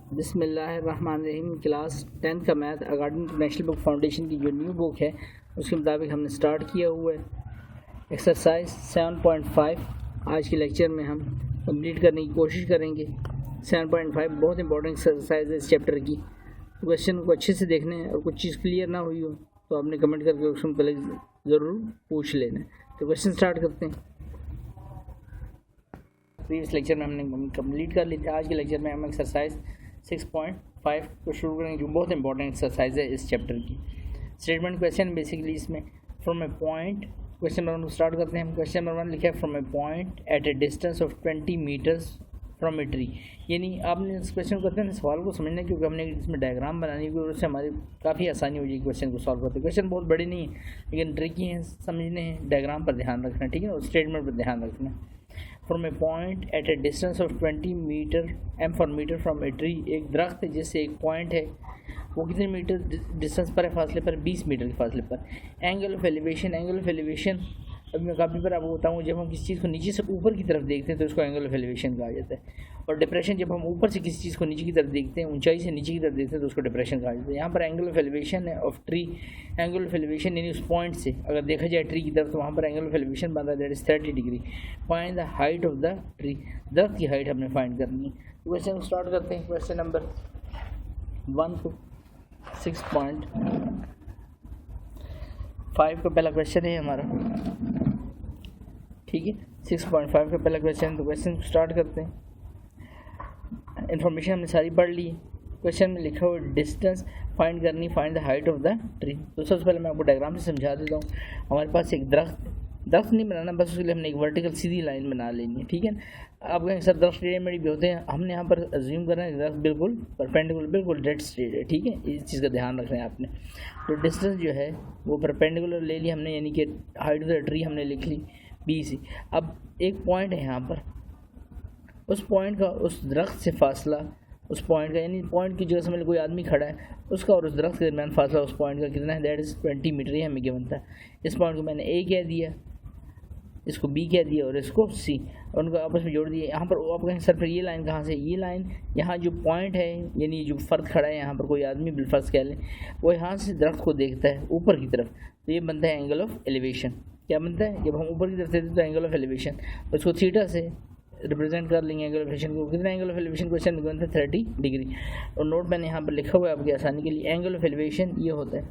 बिस्मिल्लाहिर्रहमानिर्रहीम। क्लास 10 का math according to national book foundation की जो न्यू बुक है उसके मुताबिक हमने स्टार्ट किया हुआ है। एक्सरसाइज 7.5 आज के लेक्चर में हम कंप्लीट करने की कोशिश करेंगे। 7.5 बहुत इंपॉर्टेंट एक्सरसाइज है इस चैप्टर की। क्वेश्चन को अच्छे से देखना है और कुछ चीज़ क्लियर ना हुई हो तो आपने कमेंट करके क्वेश्चन पहले ज़रूर पूछ लेना है। तो क्वेश्चन स्टार्ट करते हैं। प्रीवियस लेक्चर में हमने कंप्लीट कर ली थी। आज के लेक्चर में हम एक्सरसाइज 6.5 को शुरू करेंगे जो बहुत इंपॉर्टेंट एक्सरसाइज है इस चैप्टर की। स्टेटमेंट क्वेश्चन बेसिकली इसमें from a point, question number 1 को स्टार्ट करते हैं। क्वेश्चन नंबर 1 लिखा है from a point at a distance of 20 metres from a tree. यानी आपने इस क्वेश्चन को करते हैं सवाल को समझना, क्योंकि हमने इसमें डायग्राम बनानी है, उससे हमारी काफ़ी आसानी हो जाएगी क्वेश्चन को सॉल्व करते। क्वेश्चन बहुत बड़े नहीं है लेकिन ट्रिकी हैं, समझने हैं। डायग्राम पर ध्यान रखना, ठीक है, और स्टेटमेंट पर ध्यान रखना। From a point at a distance of 20 metre M for metre from a tree. एक दरख्त है जिससे एक पॉइंट है, वो कितने मीटर डिस्टेंस पर है, फासले पर 20 मीटर के फासले पर। Angle of elevation, angle of elevation अभी मैं काफ़ी पर आपको बताऊँ, जब हम किसी चीज़ को नीचे से ऊपर की तरफ देखते हैं तो उसको एंगल ऑफ एलिवेशन कहा जाता है। और डिप्रेशन जब हम ऊपर से किसी चीज़ को नीचे की तरफ देखते हैं, ऊंचाई से नीचे की तरफ देखते हैं तो उसको डिप्रेशन कहा जाता है। यहाँ पर एंगल ऑफ एलिवेशन है of tree. Angle of elevation यानी उस पॉइंट से अगर देखा जाए ट्री की तरफ तो वहाँ पर एंगल ऑफ एलिवेशन बनता है that is 30 degree. Find the height of the tree, दरख्त की हाइट हमने फाइंड करनी है। क्वेश्चन स्टार्ट करते हैं। क्वेश्चन नंबर 1 को 6.5 का पहला क्वेश्चन है हमारा, ठीक है। 6.5 का पहला क्वेश्चन, तो क्वेश्चन स्टार्ट करते हैं। इन्फॉर्मेशन हमने सारी पढ़ ली। क्वेश्चन में लिखा हुआ डिस्टेंस फाइंड करनी, find the height of the tree. तो सबसे पहले मैं आपको डायग्राम से समझा देता हूँ। हमारे पास एक दरख्त नहीं बनाना, बस उसके लिए हमने एक वर्टिकल सीधी लाइन बना लेनी है, ठीक है। आप कहेंगे सर दरख्त रेडीमेड भी होते हैं, हमने यहाँ पर अज्यूम करना है दरख्त बिल्कुल परपेंडिकुलर, बिल्कुल डेड स्ट्रेट है, ठीक है। इस चीज़ का ध्यान रखना है आपने। तो डिस्टेंस जो है वो परपेंडिकुलर ले ली हमने, यानी कि हाइट ऑफ द ट्री हमने लिख ली BC। अब एक पॉइंट है यहाँ पर, उस पॉइंट का उस दरख्त से फासला, उस पॉइंट का यानी पॉइंट की जगह समझ लो कोई आदमी खड़ा है, उसका और उस दरख्त के दरमियान फासला उस पॉइंट का कितना है, दैट इज़ 20 मीटर। ये हमें गिवन था। इस पॉइंट को मैंने A कह दिया, इसको B कह दिया और इसको C, और उनको आपस में जोड़ दिया। यहाँ पर आप कहेंगे सर फिर ये लाइन कहाँ से, ये लाइन यहाँ जो पॉइंट है यानी जो फ़र्द खड़ा है यहाँ पर, कोई आदमी बिलफर्ज कह लें, वो यहाँ से दरख्त को देखता है ऊपर की तरफ, तो ये बनता है एंगल ऑफ एलिवेशन। क्या बनता है, जब हम ऊपर की तरफ देखते हैं तो एंगल ऑफ एलिवेशन, उसको थीटा से रिप्रेजेंट कर लेंगे एंगल ऑफ एलिवेशन को। कितना एंगल ऑफ एलिवेशन क्वेश्चन में बनता है 30 डिग्री। और नोट मैंने यहाँ पर लिखा हुआ है आपकी आसानी के लिए। एंगल ऑफ एलिवेशन ये होता है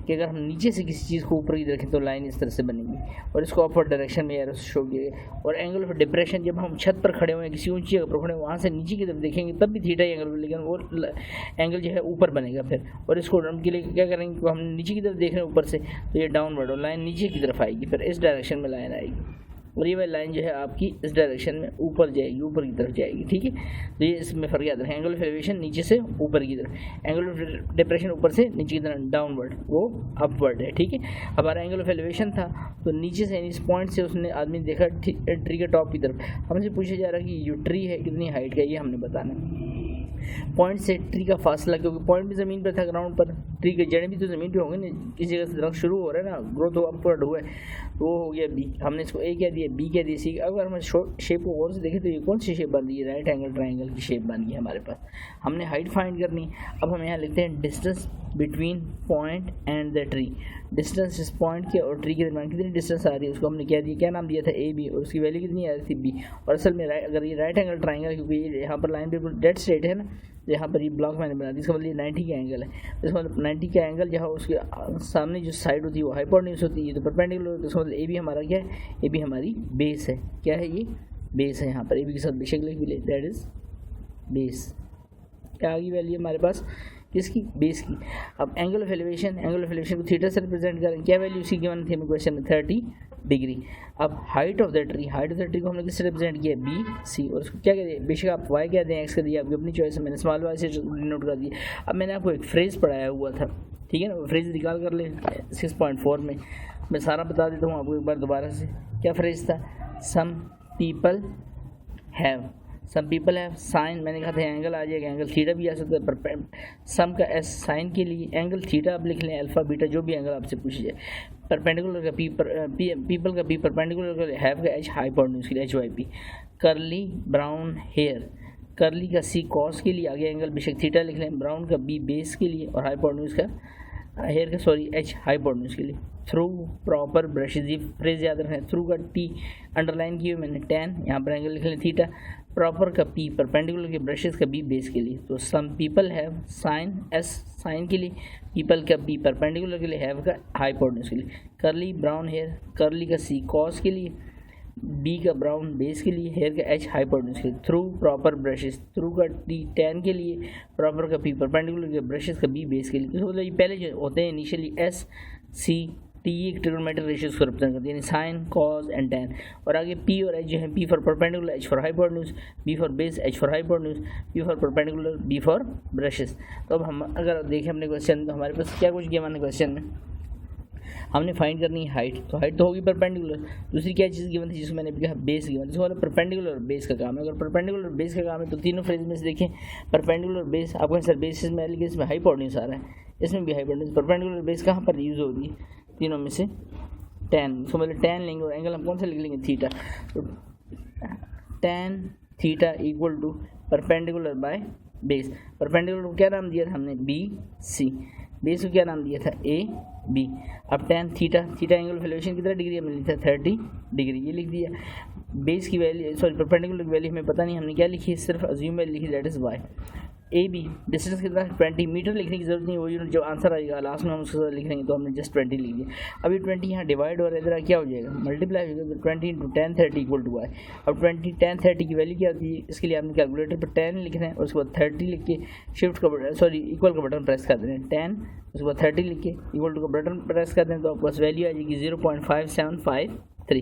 कि अगर हम नीचे से किसी चीज़ को ऊपर की देखें तो लाइन इस तरह से बनेगी और इसको अपवर्ड डायरेक्शन में एरो शो किया। और एंगल ऑफ डिप्रेशन, जब हम छत पर खड़े हुए हैं किसी ऊंची जगह पर खड़े, वहाँ से नीचे की तरफ देखेंगे तब भी थीटा एंगल, लेकिन वो एंगल जो है ऊपर बनेगा फिर। और इसको उनके लिए क्या करेंगे, तो हम नीचे की तरफ देख रहे हैं ऊपर से तो ये डाउनवर्ड और लाइन नीचे की तरफ आएगी, फिर इस डायरेक्शन में लाइन आएगी और ये वाली लाइन जो है आपकी इस डायरेक्शन में ऊपर जाएगी, ऊपर की तरफ जाएगी, ठीक है। तो ये इसमें फ़र्क याद रखें। एंगल ऑफ एलिवेशन नीचे से ऊपर की तरफ, एंगल ऑफ डिप्रेशन ऊपर से नीचे की तरफ, डाउनवर्ड वो अपवर्ड है, ठीक है। हमारा एंगल ऑफ एलिवेशन था तो नीचे से इस पॉइंट से उसने आदमी देखा ट्री के टॉप की तरफ। हमसे पूछा जा रहा है कि जो ट्री है कितनी हाइट का, ये हमने बताना है। पॉइंट से ट्री का फासला, क्योंकि पॉइंट भी ज़मीन पर था, ग्राउंड पर, ट्री के जड़ें भी तो ज़मीन पे होंगे ना, किसी जगह से दरख्त शुरू हो रहा है ना, ग्रोथ अपवर्ड हुआ है, तो वो हो गया B। हमने इसको A कह दिया, B कह दिया, C। अगर हम शेप को और से देखें तो ये कौन सी शेप बन रही है, राइट एंगल ट्राइंगल की शेप बन गई है हमारे पास। हमने हाइट फाइंड करनी। अब हम यहाँ लिखते हैं distance between point and the tree. Distance इस पॉइंट के और ट्री के दरमियान कितनी डिस्टेंस आ रही है, उसको हमने क्या दिया, क्या नाम दिया था AB, और उसकी वैल्यू कितनी आ रही थी B। और असल में अगर ये राइट एंगल ट्राइंगल, क्योंकि यहाँ पर लाइन बिल्कुल डेड स्ट्रेट है ना, यहाँ पर ये ब्लॉक मैंने बना दी, इसका मतलब 90 का एंगल है। इसका मतलब 90 का एंगल जहाँ उसके सामने जो साइड होती है वो हाइपोटेन्यूज होती है, तो परपेंडिकुलर होती है। इसका मतलब AB हमारा क्या है, AB हमारी बेस है। क्या है, ये बेस है। यहाँ पर AB के साथ बेशक लिख भी ले, दैट इज़ बेस। क्या आ गई वैल्यू हमारे पास, किसकी, बेस की। अब angle of elevation, angle of elevation को थीटा से रिप्रेजेंट करें। क्या वैल्यू उसी गिवन थी हमें क्वेश्चन में, 30 डिग्री। अब height of the tree, height of the tree को हमने किससे रिप्रेजेंट किया, BC। और उसको क्या कहते हैं, बेशक आप Y कह दें, X कर दिया, आपकी अपनी चॉइस है, मैंने स्मॉल y से नोट कर दिया। अब मैंने आपको एक फ्रेज़ पढ़ाया हुआ था, ठीक है ना, वो फ्रेज़ निकाल कर ले 6.4 में। मैं सारा बता देता हूँ आपको एक बार दोबारा से। क्या फ्रेज़ था, some people have, some people have sine, मैंने कहा था एंगल आ जाएगा, एंगल थीटा भी आ सकता है, पर सम का S साइन के लिए एंगल थीटा आप लिख लें, अल्फा बीटा जो भी एंगल आपसे पूछी जाए। परपेंडिकुलर का पीपल का P, परपेंडिकुलर का हैव का H, हाइपोटेन्यूज के लिए HYP। कर्ली ब्राउन हेयर, करली का सी कॉस के लिए, आगे एंगल बेशक थीटा लिख लें, ब्राउन का बी बेस के लिए, और हाइपोटेन्यूज का हेयर का एच हाइपोटेन्यूज के लिए। थ्रू प्रॉपर ब्रशेज, ये फ्रेज याद रखें, थ्रू का टी अंडरलाइन की हुई मैंने, टैन यहाँ पर एंगल लिख लें थीटा, प्रॉपर का पी परपेंडिकुलर के, ब्रशेज का बी बेस के लिए। तो some people have sine S sine के लिए, पीपल का बी परपेंडिकुलर के लिए, हैव का हाइपोटेन्यूज के लिए, करली ब्राउन हेयर, करली का सी कॉस के लिए, बी का ब्राउन बेस के लिए, हेयर का एच हाइपोटेन्यूज के लिए। थ्रू प्रॉपर ब्रशेज, थ्रू का टी टैन के लिए, प्रॉपर का पी परपेंडिकुलर के, ब्रशेज का बी बेस के लिए। तो मतलब ये पहले जो होते हैं इनिशियली एस सी टी एक ट्रिगोनोमेट्रिक रेशियोज को रिप्रेजेंट करती है, यानी साइन कॉज एंड टैन। और आगे पी और एच जो है, P for perpendicular, H for hypotenuse, B for base, H for hypotenuse, P for perpendicular, B for brushes. तो अब हम अगर देखें अपने क्वेश्चन, तो हमारे पास क्या कुछ गिवन है क्वेश्चन में, हमने फाइंड करनी है हाइट, तो हाइट तो होगी परपेंडिकुलर। दूसरी क्या चीज़ गिवन थी जिसको मैंने भी कहा बेस गिवन, जिसको मतलब परपेंडिकुलर बेस का काम है। अगर परपेंडिकुलर बेस का काम है तो तीनों फ्रेज में से देखें, परपेंडिकुलर बेस आपका सर बेसिस में, लेकिन इसमें हाइपोटेन्यूज आ रहा है, इसमें भी हाइपोटेन्यूज। परपेंडिकुलर बेस कहाँ पर यूज़ होगी तीनों में से, टैन, इसको मतलब टैन लेंगे और एंगल हम कौन सा लिख लेंगे, थीटा। तो tan theta equal to perpendicular by base. Perpendicular को क्या नाम दिया था हमने, बी सी, बेस को क्या नाम दिया था, ए बी। अब tan theta, theta angle of elevation कितना डिग्री हमने लिखा था, 30 डिग्री, ये लिख दिया। बेस की वैल्यू सॉरी परपेंडिकुलर की वैल्यू हमें पता नहीं, हमने क्या लिखी है, सिर्फ अज्यूम वैल्यू लिखी, that is Y. A B distance कितना, 20 मीटर लिखने की जरूरत नहीं, वो जो आंसर आएगा लास्ट में हम उसके साथ लिख लेंगे, तो हमने जस्ट 20 लिख दिया। अभी 20 यहाँ डिवाइड हो रहा है, इधर क्या हो जाएगा, मल्टीप्लाई हो जाएगा, तो 20 इंटू 10 30 इक्वल टू वाई। अब 20 10 30 की वैल्यू क्या आती है, इसके लिए आपने कैलकुलेटर पर 10 लिखना है, और उसके बाद 30 लिख के शिफ्ट का सॉरी इक्वल का बटन प्रेस कर देना है, 10 उसके बाद 30 लिख के इक्वल टू का बटन प्रेस कर दें, तो आपके पास वैल्यू आ जाएगी 0.5753,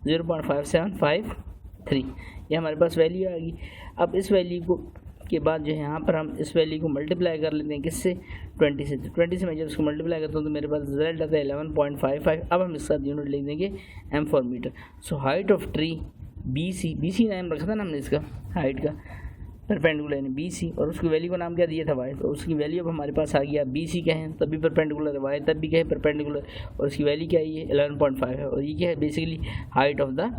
0.5753, ये हमारे पास वैल्यू आ गई। अब इस वैल्यू को के बाद जो है यहाँ पर हम इस वैल्यू को मल्टीप्लाई कर लेते हैं किससे, 20 से। तो 20 से मैं जब उसको मल्टीप्लाई करता हूँ तो मेरे पास रिजल्ट आता है 11.55। अब हम इसका यूनिट लिख देंगे M for metre. So height of tree B C नाम रखा था ना हमने इसका हाइट का, परपेंडिकुलर यानी बी सी, और उसकी वैल्यू का नाम क्या दिया था वाई, तो उसकी वैल्यू अब हमारे पास आ गया, बी सी कहें तब भी परपेंडिकुलर है, वाई तब भी कहें परपेंडिकुलर, और उसकी वैल्यू क्या है, ये 11.5 है, और ये क्या है basically height of the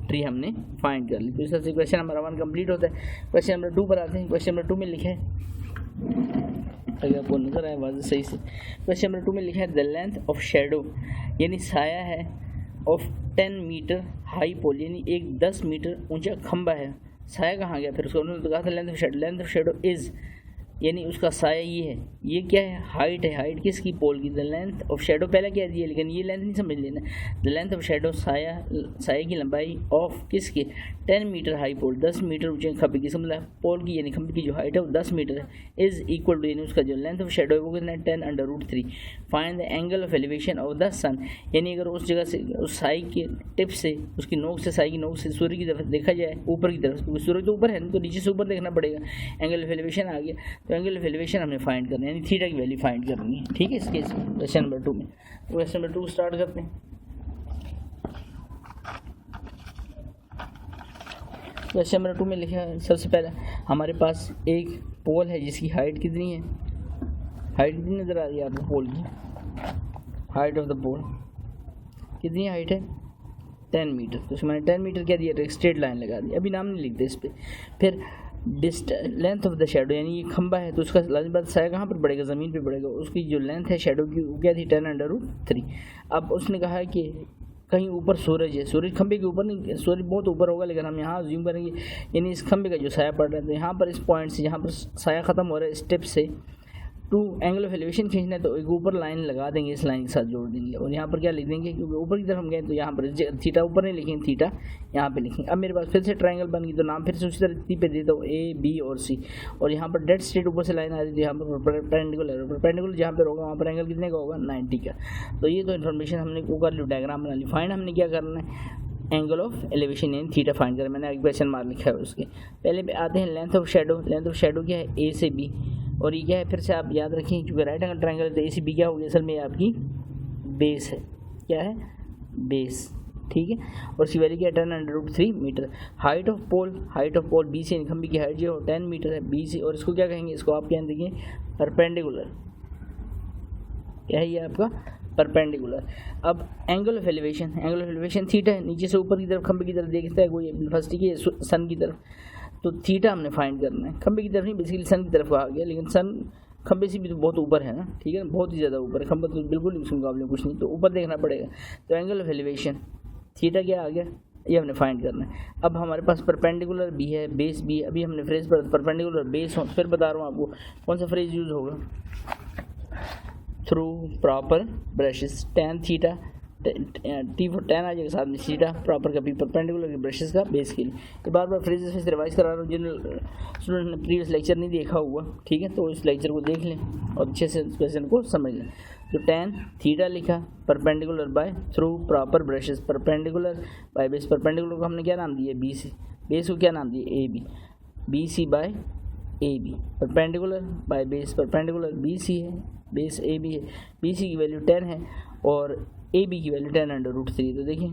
tree हमने फाइंड कर ली। तो इस तरह से क्वेश्चन नंबर 1 कंप्लीट होता है। क्वेश्चन नंबर 2 पर आते हैं। क्वेश्चन नंबर 2 में लिखा है, अगर आपको नजर आए वाज़ेह सही से, क्वेश्चन नंबर 2 में लिखा है द लेंथ ऑफ शेडो, यानी साया है, ऑफ 10 मीटर हाई पोल, यानी एक 10 मीटर ऊंचा खंबा है। साया कहाँ गया, फिर उसको उन्होंने कहा था लेंथ ऑफ शेडो इज़, यानी उसका साया ये है, ये क्या है, हाइट है। हाइट किसकी, पोल की। द लेंथ ऑफ शेडो पहले क्या दिया, लेकिन ये लेंथ नहीं समझ लेना। द लेंथ ऑफ शेडो साया की लंबाई ऑफ किसके, 10 मीटर हाई पोल, 10 मीटर ऊंचे खंबे की, मतलब पोल की यानी खंबे की जो हाइट है वो 10 मीटर है, इज इक्वल टू, यानी उसका जो लेंथ ऑफ शेडो है वो कितना है, 10√3। Find the angle of elevation of the sun, यानी अगर उस जगह से उस साई के टिप से, उसकी नोक से, साई की नोक से सूर्य की तरफ देखा जाए, ऊपर की तरफ, क्योंकि सूर्य तो ऊपर है तो नीचे से ऊपर देखना पड़ेगा, एंगल ऑफ एलिवेशन आ गया, तो एंगल ऑफ एलिवेशन हमने फाइंड करना है, यानी थीटा की वैल्यू फाइंड करनी है। ठीक है, इस केस में क्वेश्चन नंबर 2 में, क्वेश्चन नंबर 2 स्टार्ट करते हैं। क्वेश्चन नंबर 2 में लिखा है, सबसे पहले हमारे पास एक पोल है जिसकी हाइट कितनी है, हाइट कितनी नज़र आ रही है आपको, पोल की हाइट ऑफ द पोल कितनी हाइट है, 10 मीटर। तो उसमें मैंने 10 मीटर क्या दिया, एक स्ट्रेट लाइन लगा दी, अभी नाम नहीं लिखते इस पर। फिर लेंथ ऑफ द शेडो, यानी ये खंबा है तो उसका लाजिम बात साया कहाँ पर पड़ेगा, ज़मीन पे पड़ेगा, उसकी जो लेंथ है शेडो की वो क्या थी, 10√3। अब उसने कहा है कि कहीं ऊपर सूरज है, सूरज खंबे के ऊपर नहीं, सूरज बहुत ऊपर होगा, लेकिन हम यहाँ जूम करेंगे, यानी इस खंबे का जो साया पड़ रहा है, तो यहाँ पर इस पॉइंट से जहाँ पर साया ख़त्म हो रहा है, स्टेप से टू एंगल ऑफ एलिवेशन खींचना है, तो एक ऊपर लाइन लगा देंगे, इस लाइन के साथ जोड़ देंगे, और यहाँ पर क्या लिख देंगे, क्योंकि ऊपर की तरफ हम गए तो यहाँ पर थीटा ऊपर नहीं लिखेंगे, थीटा यहाँ पे लिखेंगे। अब मेरे पास फिर से ट्रायंगल बन गई, तो नाम फिर से उसी तरह पे देता हूँ, ए बी और सी, और यहाँ पर डेड स्ट्रेट ऊपर से लाइन आ रही थी, यहाँ पर परपेंडिकुलर जहाँ पर होगा वहाँ पर एंगल कितने का होगा, 90 का। तो ये तो इन्फॉर्मेशन हमने वो कर ली, डायग्राम बना ली। फाइंड हमने क्या करना है, एंगल ऑफ एलिवेशन यानी थीटा फाइंड करें, मैंने एक क्वेश्चन मार्क लिखा है उसके। पहले पे आते हैं length of shadow. Length of shadow क्या है, ए से बी, और ये क्या है, फिर से आप याद रखें, क्योंकि राइट एंगल ट्रायंगल है तो ए से बी क्या होगी, असल में आपकी बेस है, क्या है, बेस। ठीक है, और उसकी वैल्यू क्या है, 10√3 metre. Height of pole B से, खंबे की हाइट जो 10 मीटर है बी से, और इसको क्या कहेंगे, इसको आप क्या देंगे, परपेंडिकुलर, क्या है ये आपका परपेंडिकुलर। अब एंगल ऑफ एलिवेशन थीटा है, नीचे से ऊपर की तरफ खंबे की तरफ देखता है कोई, फर्स्ट की सन की तरफ, तो थीटा हमने फाइंड करना है। खंबे की तरफ नहीं, बेसिकली सन की तरफ आ गया, लेकिन सन खंबे से भी तो बहुत ऊपर है ना, ठीक है ना, बहुत ही ज़्यादा ऊपर है। खंबा तो बिल्कुल उसके मुकाबले कुछ नहीं, तो ऊपर देखना पड़ेगा। तो एंगल ऑफ एलिवेशन थीटा क्या आ गया, ये हमने फाइंड करना है। अब हमारे पास परपेंडिकुलर भी है, बेस भी है। अभी हमने फ्रेज पर परपेंडिकुलर बेस हो, फिर बता रहा हूँ आपको कौन सा फ्रेज यूज़ होगा, through proper brushes tan theta, T for tan आ जाएगा साथ में थीटा प्रॉपर का भी परपेंडिकुलर के ब्रशेस का बेस के लिए। ये बार बार फ्रेजेस से रिवाइज करा रहा हूँ, जिन स्टूडेंट ने प्रीवियस लेक्चर नहीं देखा हुआ, ठीक है, तो इस लेक्चर को देख लें और अच्छे से इस क्वेश्चन को समझ लें। तो टैन थीटा लिखा, perpendicular by through proper brushes, perpendicular by base, perpendicular को हमने क्या नाम दिया, बी सी, बेस को क्या नाम दिया, A B, B C by A B, perpendicular by base, perpendicular B C है, बेस ए बी है, बी सी की वैल्यू 10 है और ए बी की वैल्यू 10√3। तो देखिए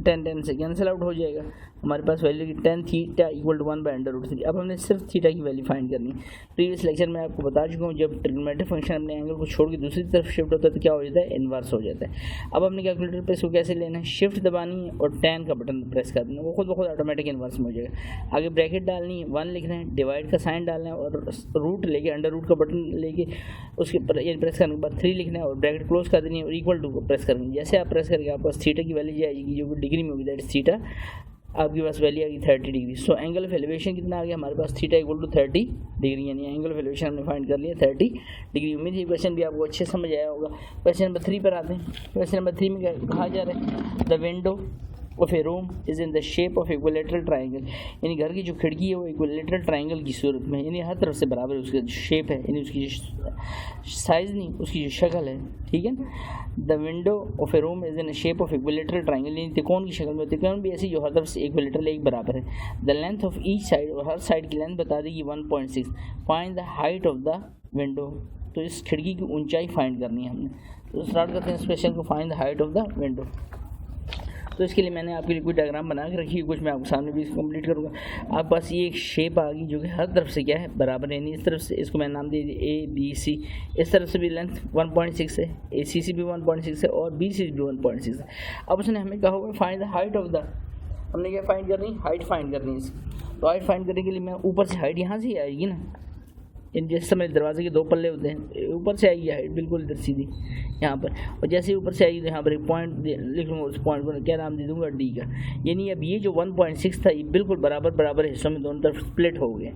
10 से कैंसिल आउट हो जाएगा, हमारे पास वैल्यू की 10 थीटा इक्वल टू 1/√3। अब हमने सिर्फ थीटा की वैल्यू फाइंड करनी है। प्रीवियस लेक्चर में आपको बता चुका हूँ, जब ट्रिग्नोमेट्रिक फंक्शन अपने एंगल को छोड़ के दूसरी तरफ शिफ्ट होता है तो क्या हो जाता है, इन्वर्स हो जाता है। अब हमने कैलकुलेटर पे इसको कैसे लेना है, शिफ्ट दबानी है और 10 का बटन प्रेस कर देना, वो खुद ब खुद ऑटोमेटिक इन्वर्स में हो जाएगा। आगे ब्रैकेट डालनी है, 1 लिखना है, डिवाइड का साइन डालना है और रूट लेके अंडर रूट का बटन लेके उसके प्रेस करने के बाद 3 लिखना है और ब्रैकेट क्लोज कर देनी है और इक्वल टू को प्रेस करनी है। जैसे आप प्रेस करके आपके पास थीटा की वैल्यू जाएगी जो डिग्री में होगी, दैट इज थीटा, आपके पास वैल्यू आएगी 30 degree. So angle of elevation कितना आ गया हमारे पास, थीटा इक्वल टू 30 डिग्री, यानी एंगल ऑफ एलिवेशन हमने फाइंड कर लिया 30 डिग्री। उम्मीद है क्वेश्चन भी आपको अच्छे समझ आया होगा। क्वेश्चन नंबर 3 पर आते हैं। क्वेश्चन नंबर 3 में क्या कहा जा रहा है, the window of A room is in the shape of equilateral triangle, यानी घर की जो खिड़की है वो इक्विलेटरल ट्राइंगल की सूरत में, यानी हर तरफ से बराबर है, उसका जो शेप है, यानी उसकी जो साइज़ नहीं, उसकी जो शक्ल है, ठीक है। The window of A room is in shape of equilateral triangle, यानी त्रिकोण की शक्ल में, त्रिकोण भी ऐसी जो हर तरफ से इक्विलेटरल एक बराबर है। The length of each side, और हर साइड की लेंथ बता देगी 1.6। Find the height of the window, तो इस खिड़की की ऊंचाई फाइंड करनी है हमने। तो स्टार्ट करते हैं इस क्वेश्चन को, find the height of the window. तो इसके लिए मैंने आपके लिए कोई डायग्राम बना के रखी है, कुछ मैं आपके सामने भी इसको कंप्लीट करूँगा। आपके पास ये एक शेप आ गई जो कि हर तरफ से क्या है, बराबर है, यानी इस तरफ से इसको मैंने नाम दे दिया ए बी सी। इस तरफ से भी लेंथ 1.6 है, ए सी सी भी 1.6 है और बी सी भी 1.6 है। अब उसने हमें कहा हुआ find the height of the, हमने क्या फाइंड करनी, हाइट फाइंड करनी है इसकी। तो हाइट फाइंड करने के लिए मैं ऊपर से हाइट यहाँ से ही आएगी ना, जिस समय दरवाजे के 2 पल्ले होते हैं, ऊपर से आएगी हाइट बिल्कुल इधर सीधी यहाँ पर, और जैसे ही ऊपर से आएगी तो यहाँ पर एक पॉइंट लिख लूँगा, उस पॉइंट को क्या नाम दे दूँगा, डी का। यानी अब ये जो 1.6 था ये बिल्कुल बराबर हिस्सों में दोनों तरफ स्प्लिट हो गए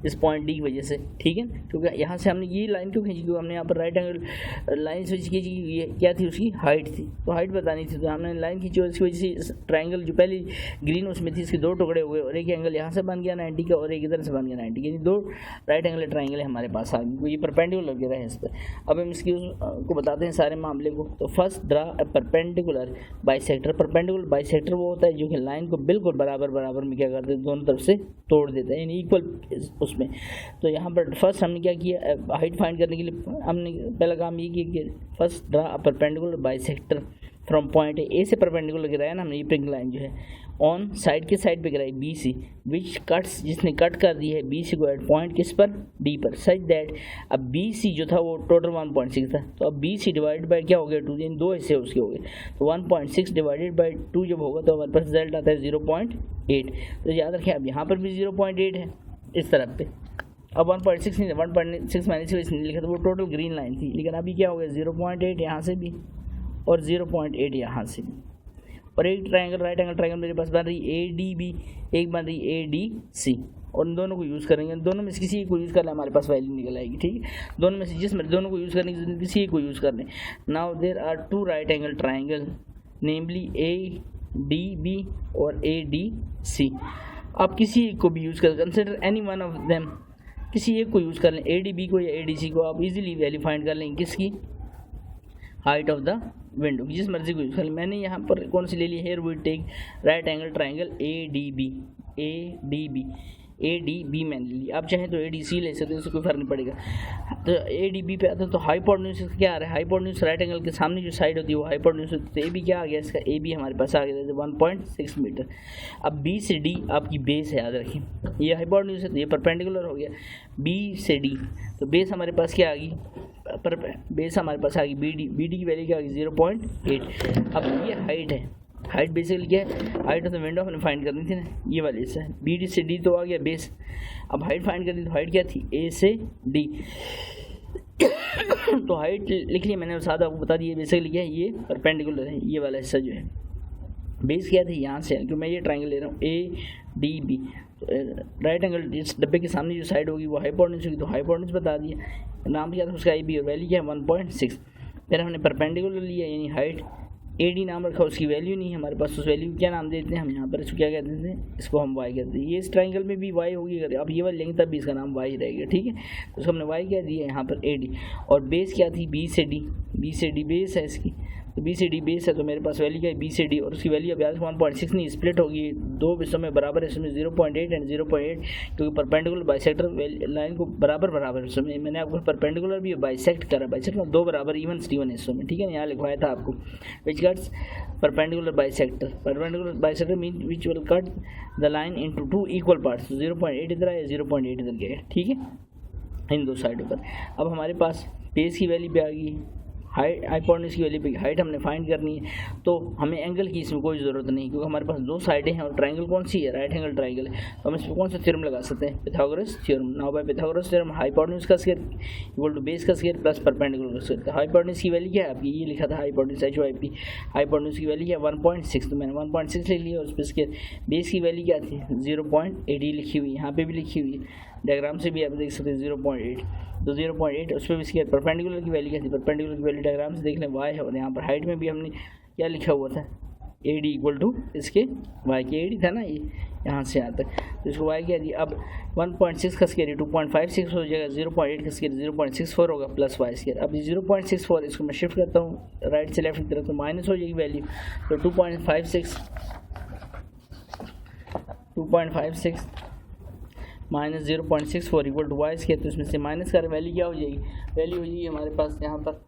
इस पॉइंट डी की वजह से, ठीक है। क्योंकि यहाँ से हमने ये लाइन क्यों खींची, क्योंकि हमने यहाँ पर राइट एंगल लाइन स्विच खींची, ये क्या थी, उसकी हाइट थी, तो हाइट बतानी थी, तो हमने लाइन खींची और इसकी वजह से ट्राइंगल जो पहले ग्रीन उसमें थी इसके 2 टुकड़े हो गए और एक एंगल यहाँ से बन गया 90 का और एक इधर से बन गया 90, यानी 2 राइट एंगल ट्राइंगल हमारे पास आ गई, ये परपेंडिकुलर लग रहा है इस पर। अब हम इसकी को बताते हैं सारे मामले को। तो first draw a perpendicular bisector. Perpendicular bisector वो होता है जो कि लाइन को बिल्कुल बराबर में क्या करते हैं, दोनों तरफ से तोड़ देता है, यानी इक्वल उसमें। तो यहाँ पर फर्स्ट हमने क्या किया, हाइट फाइंड करने के लिए हमने पहला काम ये किया कि first draw a perpendicular bisector from point A से परपेंडिकुलर गिराया ना हमने, ये पिंक लाइन जो है ऑन साइड के साइड पे गिराई बी सी, विच कट्स, जिसने कट कर दी है बी सी को एट पॉइंट किस पर, डी पर, सच दैट अब बी सी जो था वो टोटल 1.6 था, तो अब बी सी डिवाइड बाई क्या हो गया 2, यानी 2 हिस्से उसके हो गए, तो 1.6 डिवाइडेड बाई 2 जब होगा तो हमारे पास रिजल्ट आता है 0.8। तो याद रखें अब यहाँ पर भी 0.8 है इस तरफ पे, अब 1.6 नहीं, 1.6 मैंने नहीं लिखा था, वो टोटल ग्रीन लाइन थी, लेकिन अभी क्या हो गया 0.8 यहाँ से भी और 0.8 यहाँ से भी, और एक ट्रायंगल राइट एंगल ट्रायंगल मेरे पास बन रही ए डी बी, एक बन रही ए डी सी, और इन दोनों को यूज़ करेंगे, दोनों में से किसी को यूज़ करना हमारे पास वैल्यू निकल आएगी, ठीक है। दोनों में से जिसमें दोनों को यूज़ करने की किसी को यूज़ करने। Now there are 2 right angle triangle namely A D B और ए डी सी। आप किसी एक को भी यूज़ कर, consider any one of them, किसी एक को यूज़ कर लें, ए डी बी को या ए डी सी को, आप इजीली वैल्यू फाइंड कर लेंगे किसकी, हाइट ऑफ द विंडो, जिस मर्जी को यूज़ कर लें। मैंने यहाँ पर कौन सी ले ली, here we take right angle triangle A D B, A D B, A D B मैंने ली, आप चाहें तो ए डी सी ले सकते हैं, उससे कोई फर्क नहीं पड़ेगा। तो ए डी बी पे आता है तो हाइपोटेन्यूज क्या आ रहा है, हाइपोटेन्यूज राइट एंगल के सामने जो साइड होती है वो हाइपोटेन्यूज होती है, तो ए बी क्या आ गया इसका, ए बी हमारे पास आ गया 1.6 मीटर। अब बी से डी आपकी बेस है, याद रखिए ये हाइपोटेन्यूज है तो ये परपेंडिकुलर हो गया, बी से डी, तो बेस हमारे पास क्या आ गई, बेस हमारे पास आ गई बी डी की वैल्यू क्या आ गई 0.8। अब ये हाइट है, हाइट बेसिकली क्या है, हाइट ऑफ द विंडो हमने फाइंड करनी थी ना, ये वाली से बी डी से डी तो आ गया बेस। अब हाइट फाइंड करनी, तो हाइट क्या थी ए से डी तो हाइट लिख लिया मैंने, साथ आपको बता दिया बेसिकली क्या है, ये परपेंडिकुलर है, ये वाला हिस्सा जो है। बेस क्या थी यहाँ से, क्योंकि मैं ये ट्राइंगल ले रहा हूँ ए डी बी, तो राइट एंगल इस डब्बे के सामने जो साइड होगी वो हाइपोटेन्यूज होगी, तो हाइपोटेन्यूज बता दिया। नाम क्या था उसका ए बी, और वैल्यू क्या है 1.6। फिर हमने परपेंडिकुलर लिया यानी हाइट ए डी नाम रखा, उसकी वैल्यू नहीं है हमारे पास, उस वैल्यू क्या नाम देते हैं हम यहाँ पर, इसको क्या कहते हैं, इसको हम वाई कहते हैं। ये इस ट्राइंगल में भी वाई होगी, अगर आप ये वाली लेंगे तब भी इसका नाम वाई रहेगा, ठीक है। तो उसको हमने वाई क्या दिया यहाँ पर ए डी, और बेस क्या थी बी से डी, बी से डी बेस है इसकी, तो बी से डी बेस है, तो मेरे पास वैल्यू क्या है बी से डी, और उसकी वैल्यू अब याद 1.6 नहीं स्प्लिट होगी, दो हिस्सों में बराबर है, इसमें 0.8 एंड 0.8, क्योंकि परपेंडिकुलर बाइसेक्टर लाइन को बराबर हिस्सों में, मैंने आपको परपेंडिकुलर भी बाइसेक्ट करा, बाइसेक्टर दो बराबर इवन स्टीवन हिस्सों में, ठीक है। यहाँ लिखवाया था आपको विच cuts perpendicular bisector mean which will cut the line into two equal parts, 0.8 इधर आया 0.8 इधर गया, ठीक है, इन दो साइडों पर। अब हमारे पास बेस की वैल्यू पे आ गई, हाइट हाइपोटेन्यूज की वैल्यू पे हाइट हमने फाइंड करनी है, तो हमें एंगल की इसमें कोई ज़रूरत नहीं, क्योंकि हमारे पास दो साइडें हैं और ट्राइंगल कौन सी है, राइट एंगल ट्राइंगल है। तो हम इस पर कौन सा थ्योरम लगा सकते हैं, Pythagoras theorem. Now by Pythagoras theorem hypotenuse का स्क्वायर इक्वल टू बेस का स्क्वायर प्लस परपेंडिकुलर का स्क्वायर। तो हाइपोटेन्यूज की वैल्यू क्या है आपकी, ये लिखा था hypotenuse H Y P, hypotenuse की वैल्यू क्या 1.6, तो मैंने 1.6 लिख लिया, और उस पर स्क्वायर। बेस की वैल्यू क्या थी 0.8 लिखी हुई, यहाँ पे भी लिखी हुई है, डायग्राम से भी आप देख सकते हैं 0.8, तो 0.8 उस पर भी स्क्वायर। परपेंडिकुलर की वैल्यू क्या थी, परपेंडिकुलर की वैल्यू डायग्राम से देख लें वाई है, और यहाँ पर हाइट में भी हमने क्या लिखा हुआ था ए डी इक्वल टू इसके वाई के, ए डी था ना ये यहाँ से यहाँ तक, तो इसको वाई क्या दी। अब 1.6 का स्क्वायर 2.56 हो जाएगा, 0.8 का स्क्वायर 0.64 होगा प्लस वाई स्क्वायर। अब 0.64 इसको मैं शिफ्ट करता हूँ राइट से लेफ्ट की तरफ, तो माइनस हो जाएगी वैल्यू, तो 2.56 minus 0.64 equal to Y square, तो इसमें से माइनस कर वैल्यू क्या हो जाएगी, वैल्यू हो जाएगी हमारे पास यहाँ पर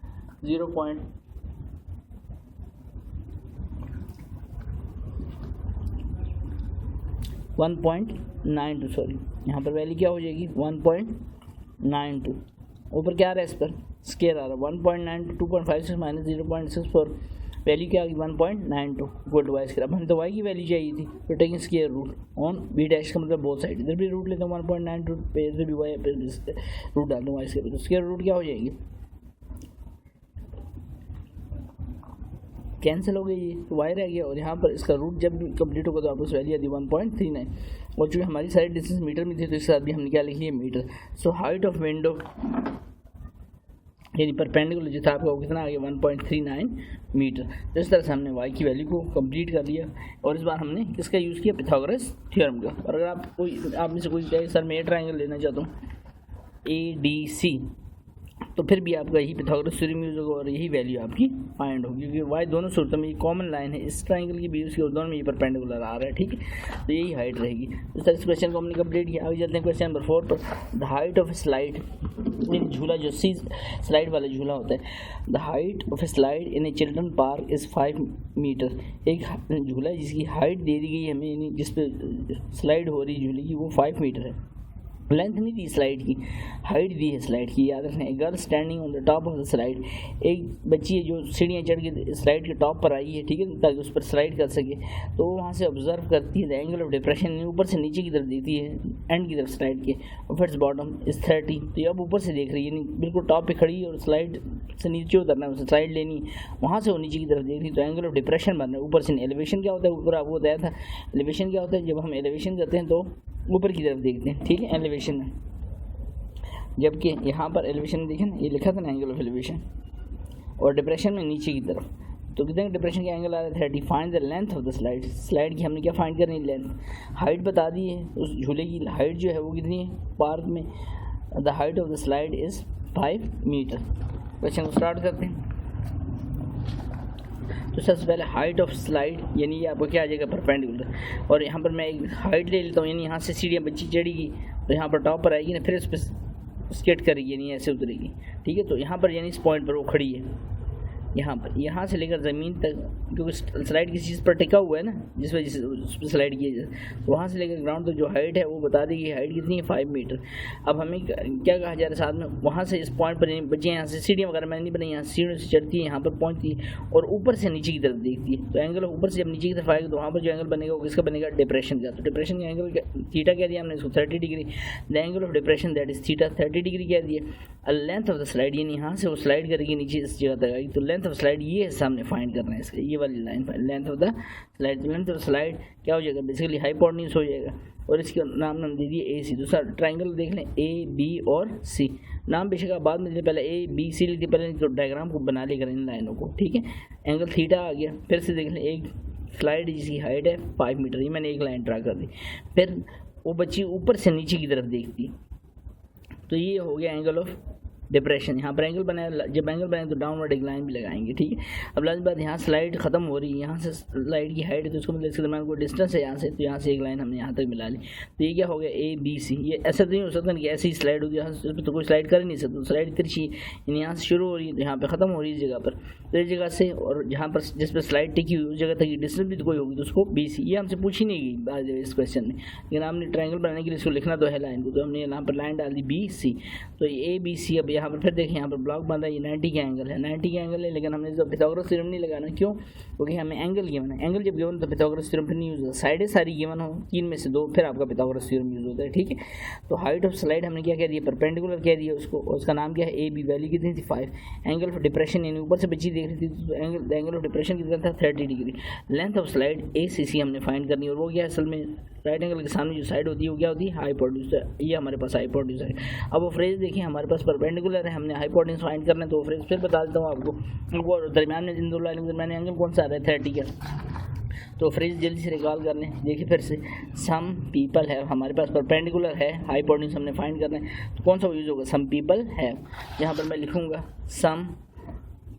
1.92, सॉरी यहाँ पर वैल्यू क्या हो जाएगी 1.92, ऊपर क्या आ रहा है इस पर स्क्वायर आ रहा है 1.92, 2.56 माइनस 0.64, वैल्यू क्या आ गई 1.92 इक्वल टू वाई स्क्वायर। अब हमें तो वाई की वैल्यू चाहिए थी, तो taking square root on B dash का मतलब बोथ साइड, इधर भी रूट लेते हैं 1.92 पे, इधर भी वाई पे रूट डाल दूँ वाई स्क्वायर, तो स्क्वायर रूट क्या हो जाएगी, कैंसिल हो गई ये, तो वाई रह गया, और यहाँ पर इसका रूट जब भी कंप्लीट होगा तो आपको वैल्यू आती 1.39, और चूँकि हमारी सारी डिस्टेंस मीटर में थी तो इसके साथ भी हमने क्या लिख लिया metre. So height of window यानी परपेंडिकुलर जो था आपका वो कितना आ गया 1.39 मीटर। तो इस तरह से हमने वाई की वैल्यू को कंप्लीट कर लिया, और इस बार हमने किसका यूज़ किया, पिथागोरस थ्योरम का। और अगर आप में से कोई कहे सर मैं ये ट्राइंगल लेना चाहता हूँ ADC, तो फिर भी आपका यही पिथागोरस थ्योरम यूज होगा और यही वैल्यू आपकी फाइंड होगी, क्योंकि वाई दोनों सूरतों में ये कॉमन लाइन है, इस ट्राइंगल की भी उसकी और दोनों में ये परपेंडिकुलर आ रहा है, ठीक है, तो यही हाइट रहेगी। इस तरह इस क्वेश्चन को हमने कंप्लीट किया। आगे चलते हैं क्वेश्चन नंबर 4 पर। द हाइट ऑफ स्लाइड, झूला जो स्लाइड वाला झूला होता है, the height of a slide in a children park is 5 metre. एक झूला जिसकी हाइट दे दी गई है हमें, यानी जिस पर स्लाइड हो रही है झूले की, वो 5 मीटर है। लेंथ नहीं दी स्लाइड की, हाइट दी है स्लाइड की, याद रखना है। Girl standing on the top of the slide, एक बच्ची है जो सीढ़ियाँ चढ़ के स्लाइड के टॉप पर आई है, ठीक है, ताकि उस पर स्लाइड कर सके, तो वो वहाँ से ऑब्जर्व करती है द एंगल ऑफ डिप्रेशन, ऊपर से नीचे की तरफ देखती है एंड की तरफ स्लाइड के, ऑफ इट्स बॉटम इज 30। तो ये अब ऊपर से देख रही है, बिल्कुल टॉप पे खड़ी है और स्लाइड से नीचे उतरना है, उसे स्लाइड लेनी है, वहाँ से वो नीचे की तरफ देख रही है, तो एंगल ऑफ डिप्रेशन बनना है ऊपर से। एलिवेशन क्या होता है, ऊपर आपको बताया था एलिवेशन क्या होता है, जब हम एलिवेशन करते हैं तो ऊपर की तरफ देखते हैं, ठीक है, एलिवेशन में। जबकि यहाँ पर एलिवेशन देखें ना, ये लिखा था ना एंगल ऑफ एलिवेशन, और डिप्रेशन में नीचे की तरफ, तो कितने डिप्रेशन का एंगल आ रहा है 30। Find the length of the slide, slide की हमने क्या फाइंड करनी है, लेंथ। हाइट बता दी है, उस झूले की हाइट जो है वो कितनी है पार्क में, the height of the slide is 5 metre. Question को स्टार्ट करते हैं। तो सबसे पहले हाइट ऑफ स्लाइड, यानी ये आपको क्या आ जाएगा परपेंडिकुलर, और यहाँ पर मैं एक हाइट ले लेता हूँ, यानी यहाँ से सीढ़ियाँ बच्ची चढ़ेगी तो यहाँ पर टॉप पर आएगी ना, फिर उस पर स्केट करेगी, यानी ऐसे उतरेगी, ठीक है। तो यहाँ पर यानी इस पॉइंट पर वो खड़ी है, यहाँ पर, यहाँ से लेकर ज़मीन तक, क्योंकि स्लाइड किसी चीज़ पर टिका हुआ है ना, जिस वजह से उस पर स्लाइड किया जाए, तो वहाँ से लेकर ग्राउंड तक जो हाइट है वो बता देगी हाइट कितनी है 5 मीटर। अब हमें क्या कहा जा रहा है साथ में, वहाँ से इस पॉइंट पर बच्चे यहाँ से सीढ़ियाँ वगैरह मैंने नहीं बनाई, यहाँ सीढ़ियों से चढ़ती है, यहाँ पर पहुँचती है और ऊपर से नीचे की तरफ देखती है। तो एंगल ऊपर से जब नीचे की तरफ आएगा तो वहाँ पर जो एंगल बनेगा वो किसका बनेगा, डिप्रेशन का। तो डिप्रेशन का एंगल थीटा कह दिया हमने इसको 30 degree, the angle of depression that is theta 30 degree कह दिया। लेंथ ऑफ द स्लाइड, यानी यहाँ से वो स्लाइड करेगी नीचे इस जगह तक आएगी, तो लेंथ ऑफ स्लाइड ये है सामने फाइंड करना है इसका, ये वाली line length of the slide. Length of slide क्या हो जाएगा, बेसिकली हाइपोटेन्यूज हो जाएगा और इसका नाम हम दे दिए ए सी। दूसरा ट्राइंगल देख लें ए बी और सी, नाम बेशक आप बाद में दे, पहले ए बी सी लिखिए पहले, तो डायग्राम को बना लेकर इन लाइनों को, ठीक है। एंगल थीटा आ गया, फिर से देख लें एक स्लाइड जिसकी हाइट है 5 मीटर, ये मैंने एक लाइन ड्रा कर दी, फिर वो बच्ची ऊपर से नीचे की तरफ देखती, तो ये हो गया एंगल ऑफ डिप्रेशन। यहाँ पर एंगल बनाया, जब एंगल बनाए तो डाउनवर्ड एक लाइन भी लगाएंगे, ठीक है। अब लास्ट बात, यहाँ स्लाइड खत्म हो रही है, यहाँ से स्लाइड की हाइट है तो उसको मतलब इसके दरम्यान कोई डिस्टेंस है यहाँ से, तो यहाँ से एक लाइन हमने यहाँ तक मिला ली, तो ये क्या हो गया ए बी सी। ये ऐसा तो नहीं हो सकता कि ऐसी ही स्लाइड होगी, यहाँ से तो कोई स्लाइड कर ही नहीं सकता, स्लाइड तिरछी यानी यहाँ से शुरू हो रही है तो यहाँ पर ख़त्म हो रही है इस जगह पर, तो इस जगह से और जहाँ पर जिस पर स्लाइड टिकी हुई उस जगह तक की डिस्टेंस भी तो कोई होगी, तो उसको बी सी। ये हमसे पूछी नहीं गई बात इस क्वेश्चन में, लेकिन हमने ट्राइंगल बनाने के लिए इसको लिखना तो है लाइन को, तो हमने यहाँ पर लाइन डाल दी बी सी, तो ए बी सी। अब यहाँ पर फिर देखें, यहाँ पर ब्लॉक बंदा, ये 90 का एंगल है, 90 का एंगल है, लेकिन हमने जो पिथागोरस थ्योरम नहीं लगाना, क्यों, क्योंकि हमें एंगल गिवन है। एंगल जब गिवन तो पिथागोरस थ्योरम फिर नहीं यूज़ होता, साइडें सारी गिवन हो 3 में से 2 फिर आपका पिथागोरस थ्योरम यूज़ होता है, ठीक है। तो हाइट ऑफ स्लाइड हमने क्या कह दिया, परपेंडिकुलर कह दिया उसको, और उसका नाम क्या है ए बी, वैल्यू कितनी थी 5। एंगल ऑफ डिप्रेशन यानी ऊपर से बच्ची देख रही थी तो एंगल ऑफ डिप्रेशन कितना था 30 डिग्री। लेंथ ऑफ स्लाइड ए सी सी हमने फाइंड करनी, और वो क्या है असल में राइट एंगल के सामने जो साइड होती है वो क्या होती है, हाइपोटेन्यूज। ये हमारे पास हाइपोटेन्यूज है। अब वो फ्रेज देखिए हमारे पास परपेंडिकुलर है, हमने हाइपोटेन्यूज फाइंड करना है, तो वो फ्रेज फिर बता देता हूँ आपको। वो दरमियान में इन दो लाइन के दरमियान एंगल कौन सा आ रहा है 30 का, तो फ्रेज जल्दी से रिकॉल कर लें। देखिए फिर से सम पीपल है, हमारे पास परपेंडिकुलर है, हाइपोटेन्यूज हमने फाइंड करना है, तो कौन सा यूज़ होगा, सम पीपल है। यहाँ पर मैं लिखूँगा सम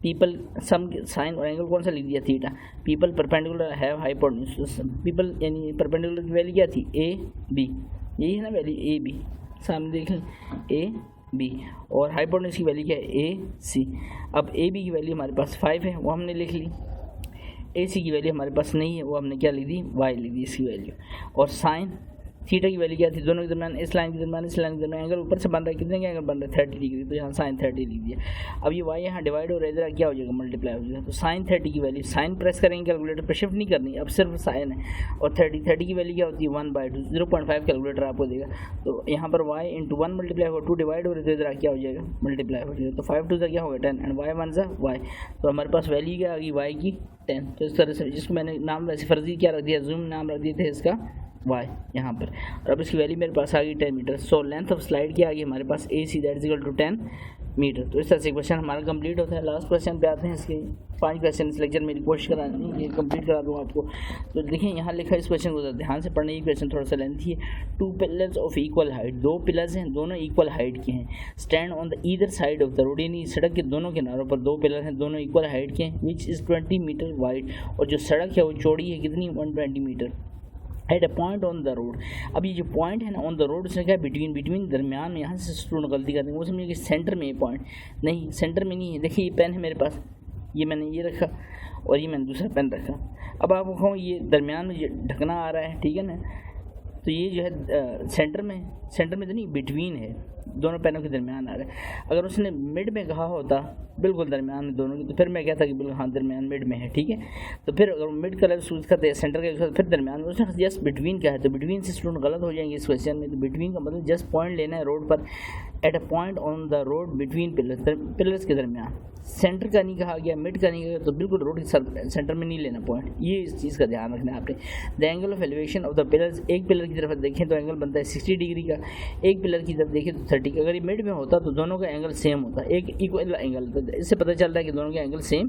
पीपल, सम साइन और एंगल कौन सा लिख दिया थीटा, पीपल परपेंडिकुलर है हाइपोटेन्यूज, पीपल यानी परपेंडिकुलर की वैल्यू क्या थी ए बी, यही है ना वैल्यू ए बी, सामने देख लें ए बी, और हाइपोटेन्यूज की वैल्यू क्या है ए सी। अब ए बी की वैल्यू हमारे पास 5 है, वो हमने लिख ली, ए सी की वैल्यू हमारे पास नहीं है, वो हमने क्या लिख दी वाई लिख दी इसकी वैल्यू, और साइन थीटा की वैल्यू क्या थी, दोनों के दरमियान, इस लाइन के दरमियान इस लाइन के दरमियान एंगल ऊपर से बन रहा है, कितने का एंगल बन रहा है 30 डिग्री, तो यहाँ साइन 30 लिख दिया। अब ये वाई यहाँ डिवाइड हो रहा है, इधर क्या हो जाएगा मल्टीप्लाई हो जाएगा, तो साइन 30 की वैल्यू, साइन प्रेस करेंगे कैलकुलेटर पर, शिफ्ट नहीं करनी, अब सिर्फ साइन है, और 30 की वैल्यू क्या होती है 1/2, 0.5 कैलकुलेटर आपको देगा, तो यहाँ पर वाई इंटू 1 मल्टीप्लाई होगा, 2 डिवाइड हो रहे तो इधर क्या हो जाएगा मल्टीप्लाई हो जाएगा, तो 5 2 क्या होगा 10 एंड वाई 1 वाई, तो हमारे पास वैल्यू क्या आ गई वाई की 10। तो इस तरह से जिसको मैंने नाम वैसे फर्जी क्या रख दिया, जूम नाम रख दिए थे इसका वाई यहाँ पर, और अब इसकी वैल्यू मेरे पास आ गई 10 metre. So length of slide क्या आ गई हमारे पास A C that is equal to 10 metre. तो इस तरह से क्वेश्चन हमारा कंप्लीट होता है। लास्ट क्वेश्चन पे आते हैं, इसके 5 क्वेश्चन इस लेक्चर मेरी कोशिश करानी, ये कंप्लीट करा दूँ आपको। तो देखिए यहाँ लिखा है, इस क्वेश्चन को ध्यान से पढ़ने, ये क्वेश्चन थोड़ा सा लेंथी है। 2 pillars of equal height, 2 pillars हैं दोनों इक्वल हाइट के हैं, stand on the either side of the road, यानी सड़क के दोनों किनारों पर 2 पिलर हैं, दोनों इक्वल हाइट के हैं, विच इज़ 20 मीटर वाइड, और जो सड़क है वो चौड़ी है कितनी 120 metre. At a point on the road, अब ये जो पॉइंट है ना ऑन द रोड, उसने क्या बिटवीन दरमियान में, यहाँ से स्टूडेंट गलती करते हैं, वो समझिए कि सेंटर में ये पॉइंट नहीं, सेंटर में नहीं है। देखिए ये पेन है मेरे पास, ये मैंने ये रखा और ये मैंने दूसरा पेन रखा। अब आपको कहूँ ये दरमियान में ढकना आ रहा है, ठीक है ना, तो ये जो है सेंटर में तो नहीं, बिटवीन है, दोनों पेनों के दरमियान आ रहा है। अगर उसने मिड में कहा होता बिल्कुल दरमियान में दोनों की, तो फिर मैं कहता कि बिल्कुल हाँ दरमियान मिड में है, ठीक है। तो फिर अगर मिड का लफ्ज़ यूज़ करते हैं, सेंटर का यूज़ करते, फिर दरमियान में, उसने जस्ट बिटवीन का है, तो बिटवीन से स्टूडेंट गलत हो जाएंगे इस क्वेश्चन में। तो बिटवीन का मतलब जस्ट पॉइंट लेना है रोड पर, eight a point on the road between pillars के दरमियान। सेंटर का नहीं कहा गया, मिड का नहीं कहा, तो बिल्कुल रोड के सेंटर में नहीं लेना पॉइंट, ये इस चीज़ का ध्यान रखना है आपने। The angle of elevation of the pillars, एक पिलर की तरफ देखें तो एंगल बनता है 60 डिग्री का, एक पिलर की तरफ देखें तो 30 का। अगर ये मिड में होता तो दोनों का एंगल सेम होता, एक इक्वल एंगल, तो इससे पता चलता है कि दोनों के एंगल सेम,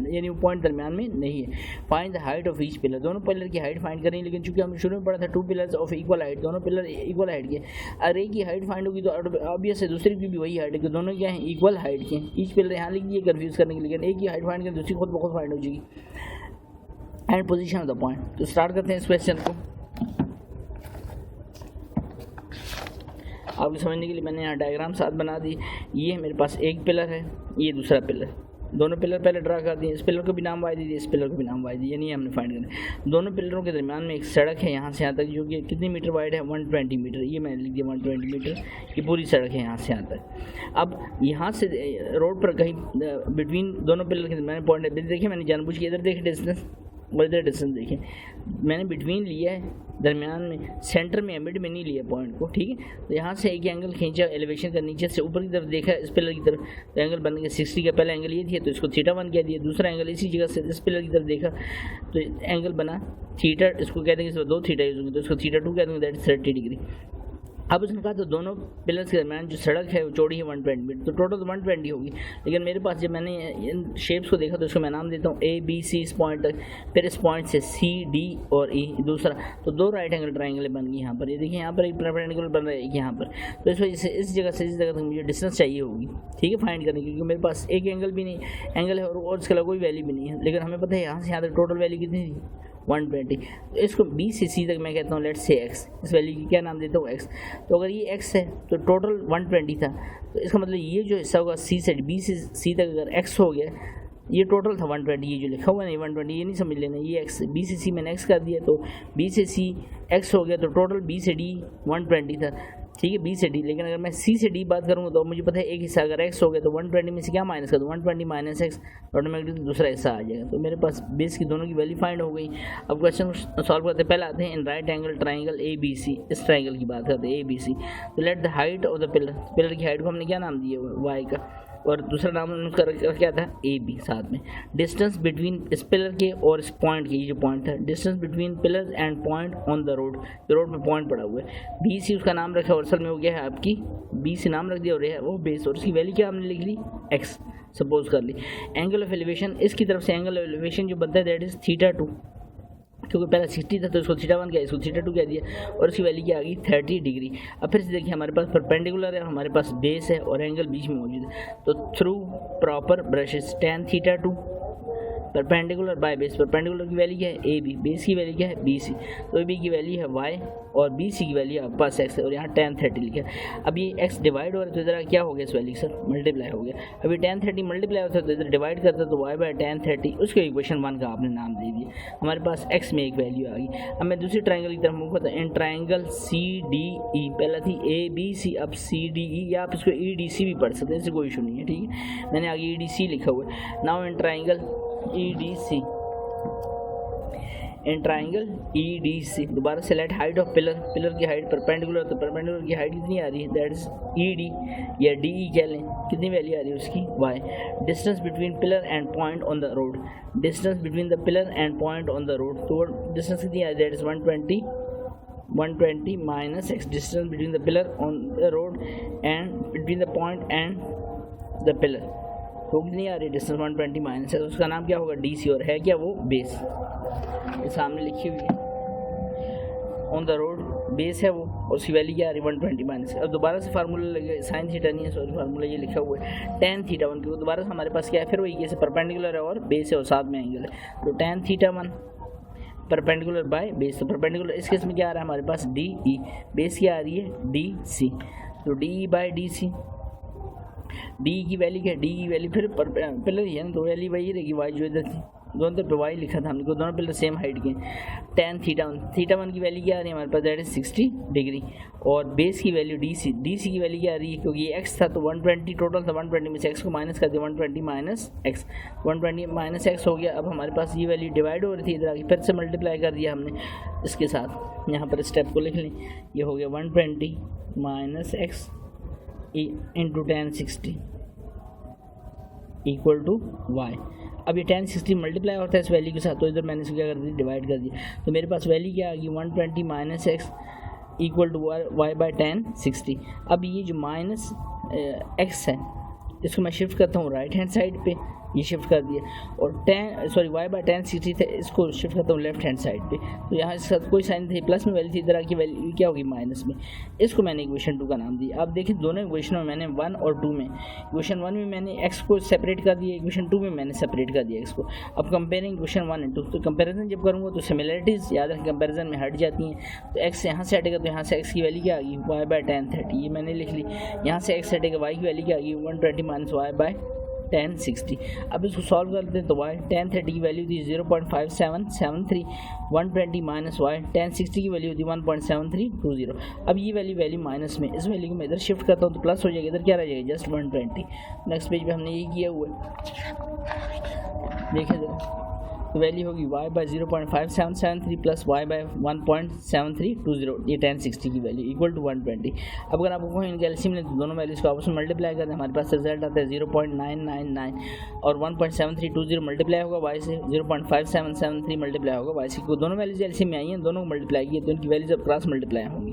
यानी वो पॉइंट दरमियान में नहीं है। Find the height of each pillar, दोनों पिलर की हाइट फाइंड करें, लेकिन चूंकि हमने शुरू में पढ़ा था 2 पिलर्स ऑफ इक्वल हाइट, दोनों पिलर इक्वल हाइट के, अरे की हाइट फाइंड होगी तो ऑब्वियस है दूसरी की भी वही हाइट है, कि दोनों क्या है इक्वल हाइट के। ईच पिलर यहाँ लिख दिए कन्फ्यूज करने के लिए, एक ही हाइट फाइंड करें दूसरी खुद ब खुद फाइंड हो जाएगी। And position of the point, तो स्टार्ट करते हैं इस क्वेश्चन को। आपको समझने के लिए मैंने यहाँ डायग्राम साथ बना दी। ये मेरे पास एक पिलर है, ये दूसरा पिलर, दोनों पिलर पहले ड्रा कर दिए, इस पिलर को भी नाम वाई दीजिए, इस पिलर को भी नाम वाई दीजिए, यानी हमने फाइंड करना। दोनों पिलरों के दरमियान में एक सड़क है यहाँ से यहाँ तक, जो कि कितनी मीटर वाइड है, 120 मीटर, ये मैंने लिख दिया 120 मीटर, ये पूरी सड़क है यहाँ से यहाँ तक। अब यहाँ से रोड पर कहीं बिटवीन दोनों पिलर के दरमियान पॉइंट है, देखिए मैंने जानबूझ के इधर देखे डिस्टेंस और इधर डिस्टेंस देखिए, मैंने बिटवीन लिया है, दरमियान में, सेंटर में, मिड में नहीं लिया पॉइंट को, ठीक है। तो यहाँ से एक एंगल खींचा एलिवेशन का, नीचे से ऊपर की तरफ देखा इस पिलर की तरफ, तो एंगल बन गया 60 का। पहला एंगल ये थी तो इसको θ1 कह दिया, दूसरा एंगल इसी जगह से इस पिलर की तरफ देखा तो एंगल बना थीटा, इसको कह देंगे, इसमें 2 थीटा यूज होंगे तो इसको θ2 कह देंगे, दैट इज 30 डिग्री। अब उसने कहा तो दोनों पिलर्स के दरमियान जो सड़क है वो चौड़ी है 120 मीटर, तो टोटल 120 होगी। लेकिन मेरे पास जब मैंने इन शेप्स को देखा तो इसको मैं नाम देता हूँ A B C इस पॉइंट तक, फिर इस पॉइंट से C D और E दूसरा, तो 2 राइट एंगल ट्रायंगल बन गई यहाँ पर। ये देखिए यहाँ पर एक परपेंडिकुलर बन रहा है यहाँ पर, तो इस वजह से इस जगह से इस जगह तक मुझे डिस्टेंस चाहिए होगी, ठीक है, फाइंड करने की, क्योंकि मेरे पास एक एंगल भी नहीं एंगल है और इसके अलावा कोई वैल्यू भी नहीं है। लेकिन हमें पता है यहाँ से यहाँ तक टोटल वैल्यू कितनी थी, 120। तो इसको B से C तक मैं कहता हूँ लेट्स से x, इस वैल्यू की क्या नाम देता हूँ x। तो अगर ये x है तो टोटल 120 था, तो इसका मतलब ये जो हिस्सा होगा C से B से C तक अगर x हो गया, ये टोटल था 120, ये जो लिखा हुआ है नहीं 120, ये नहीं समझ लेना, ये x B से C मैंने x कर दिया तो B से C x हो गया, तो टोटल B से D 120 था, ठीक है, B से D। लेकिन अगर मैं C से D बात करूँगा तो मुझे पता है एक हिस्सा अगर x हो गया तो 120 में से क्या माइनस कर दो, 120 माइनस x, ऑटोमेटिकली दूसरा हिस्सा आ जाएगा। तो मेरे पास बेस की दोनों की वैल्यू फाइंड हो गई। अब क्वेश्चन सॉल्व करते हैं, पहले आते हैं in right angle triangle ABC, इस ट्राइंगल की बात करते हैं ABC। तो let the height of the pillar, pillar की हाइट को हमने क्या नाम दिया y का, और दूसरा नाम उसका क्या था AB साथ में। डिस्टेंस बिटवीन इस पिलर के और इस पॉइंट के, ये जो पॉइंट था, distance between pillar and point on the road, road पे पॉइंट पड़ा हुआ है, BC उसका नाम रखा और असल में हो गया है आपकी BC नाम रख दिया और है वो बेस, और उसकी वैल्यू क्या हमने लिख ली x सपोज कर ली। एंगल ऑफ एलिवेशन, इसकी तरफ से एंगल ऑफ एलिवेशन जो बनता है दैट इज θ2, क्योंकि पहले 60 था तो इसको θ1 किया, इसको θ2 कह दिया, और उसकी वैल्यू क्या आ गई 30 डिग्री। अब फिर से देखिए हमारे पास परपेंडिकुलर है, हमारे पास बेस है और एंगल बीच में मौजूद है, तो through proper brushes tan θ2 perpendicular by base, perpendicular की वैल्यू क्या है AB, बेस की वैल्यू क्या है BC, तो AB की वैल्यू है y और BC की वैल्यू आपके पास x है, और यहाँ tan 30 लिखा है। अब ये x डिवाइड हो रहा है तो इधर क्या हो गया, इस वैल्यू सर मल्टीप्लाई हो गया। अभी tan 30 मल्टीप्लाई होता है तो इधर डिवाइड करता है तो y बाय tan 30, उसको इक्वेशन 1 का आपने नाम दे दिया, हमारे पास x में एक वैल्यू आ गई। अब मैं दूसरी ट्राइंगल की तरफ मूव करता हूँ, इन ट्राइंगल CDE, पहला थी ABC, अब CDE, या आप इसको EDC भी पढ़ सकते हैं, इससे कोई इशू नहीं है, ठीक है, मैंने आगे EDC लिखा हुआ है। Now in triangle EDC, in triangle EDC दोबारा select height of pillar, pillar की हाइट परपेंडिकुलर, तो परपेंडिकुलर की हाइट कितनी आ रही है, दैट इज ED या DE कह लें, कितनी वैल्यू आ रही है उसकी y। Distance between pillar and point on the road, distance between the pillar and point on the road, तो डिस्टेंस कितनी आ रही है, that is 120 minus x, distance between the pillar on the road and between the point and the pillar, तो कितनी आ रही है distance 120 minus है, उसका नाम क्या होगा DC, और है क्या वो बेस, ये सामने लिखी हुई है, ऑन द रोड बेस है वो, और उसकी वैल्यू क्या आ रही है 120 माइनस। अब दोबारा से फार्मूला लगे, साइन थीटा नहीं है सॉरी, फार्मूला ये लिखा हुआ है tan θ1, क्योंकि दोबारा से हमारे पास क्या है, फिर वही कैसे परपेंडिकुलर है और बेस है और साथ में एंगल है, तो tan θ1 परपेंडिकुलर बाय बेस, तो परपेंडिकुलर इस केस में क्या आ रहा है हमारे पास DE, बेस क्या आ रही है DC, तो DE बाय DC, डी की वैल्यू क्या है, डी की वैल्यू फिर पिलर ही है ना, तो वैल्यू वही रहेगी y जो इधर थी, दोनों तरफ y लिखा था हमने, दोनों पिलर सेम हाइट के। tan θ1 की वैल्यू क्या आ रही है हमारे पास, दैट इज 60 डिग्री, और बेस की वैल्यू DC की वैल्यू क्या आ रही है, क्योंकि ये x था तो 120 टोटल था, 120 में से x को माइनस कर दिया, 120 माइनस x, 120 माइनस x हो गया। अब हमारे पास ये वैल्यू डिवाइड हो रही थी, इधर आगे फिर से मल्टीप्लाई कर दिया हमने इसके साथ, यहाँ पर स्टेप को लिख लें, ये हो गया 120 minus x into tan 60 equal to y। अब ये tan 60 मल्टीप्लाई होता है इस वैल्यू के साथ, तो इधर मैंने इसको क्या कर दिया, डिवाइड कर दिया, तो मेरे पास वैल्यू क्या आ गई 120 minus x equal to y by tan 60। अब ये जो माइनस x है इसको मैं शिफ्ट करता हूँ राइट हैंड साइड पे, ये शिफ्ट कर दिया, और y बाई tan 60 थे, इसको शिफ्ट करता हूँ लेफ्ट हैंड साइड पे, तो यहाँ इसके साथ कोई साइन थी, प्लस में वैल्यू थी, इधर की वैल्यू क्या होगी माइनस में, इसको मैंने इक्वेशन 2 का नाम दिया। अब देखिए दोनों इक्वेशनों में मैंने 1 और 2 में, इक्वेशन 1 में मैंने x को सेपरेट कर दिया, इक्वेशन 2 में मैंने सेपरेट कर दिया x को। अब कंपेयरिंग इक्वेशन 1 एंड 2, तो कंपेरिजन जब करूँगा तो सिमिलरिटीज़ याद रखें कंपेरिजन में हट जाती हैं, तो x यहाँ से हटेगा तो यहाँ से x की वैल्यू क्या आ गई y बाई tan 30, ये मैंने लिख ली, यहाँ से x हटेगा y की वैल्यू क्या आ गई 120 माइनस y बाई tan 60। अब इसको सॉल्व करते हैं तो y tan 30 की वैल्यू थी 0.5773, 120 माइनस y tan 60 की वैल्यू थी 1.7320। अब ये वैल्यू माइनस में, इस वैल्यू को मैं इधर शिफ्ट करता हूँ तो प्लस हो जाएगा, इधर क्या रह जाएगा जस्ट 120। नेक्स्ट पेज पे हमने ये किया हुआ है, देखिए जरा, तो वैल्यू होगी y by 0.5773 plus y by 1.7320, ये tan 60 की वैल्यू इक्वल टू 120। अब अगर आपको इनके एलसीएम लें तो दोनों वैल्यूज़ को आपस में मल्टीप्लाई करते हैं, हमारे पास रिजल्ट आता है 0.999 और 1.7320 मल्टीप्लाई होगा y से, 0.5773 मल्टीप्लाई होगा y से, क्योंकि दोनों वैल्यूज एलसीएम में आई हैं, दोनों को मल्टीप्लाई किए तो इनकी वैल्यूज अब क्रॉस मल्टीप्लाई होंगी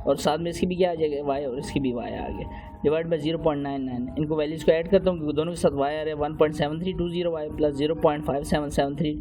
और साथ में इसकी भी क्या आ जाएगा y और इसकी भी y आ गया, डिवाइड बाई 0.99। इनको वैल्यूज़ को ऐड करता हूँ क्योंकि दोनों के साथ y आ रहा है 1.7320 y प्लस 0.5773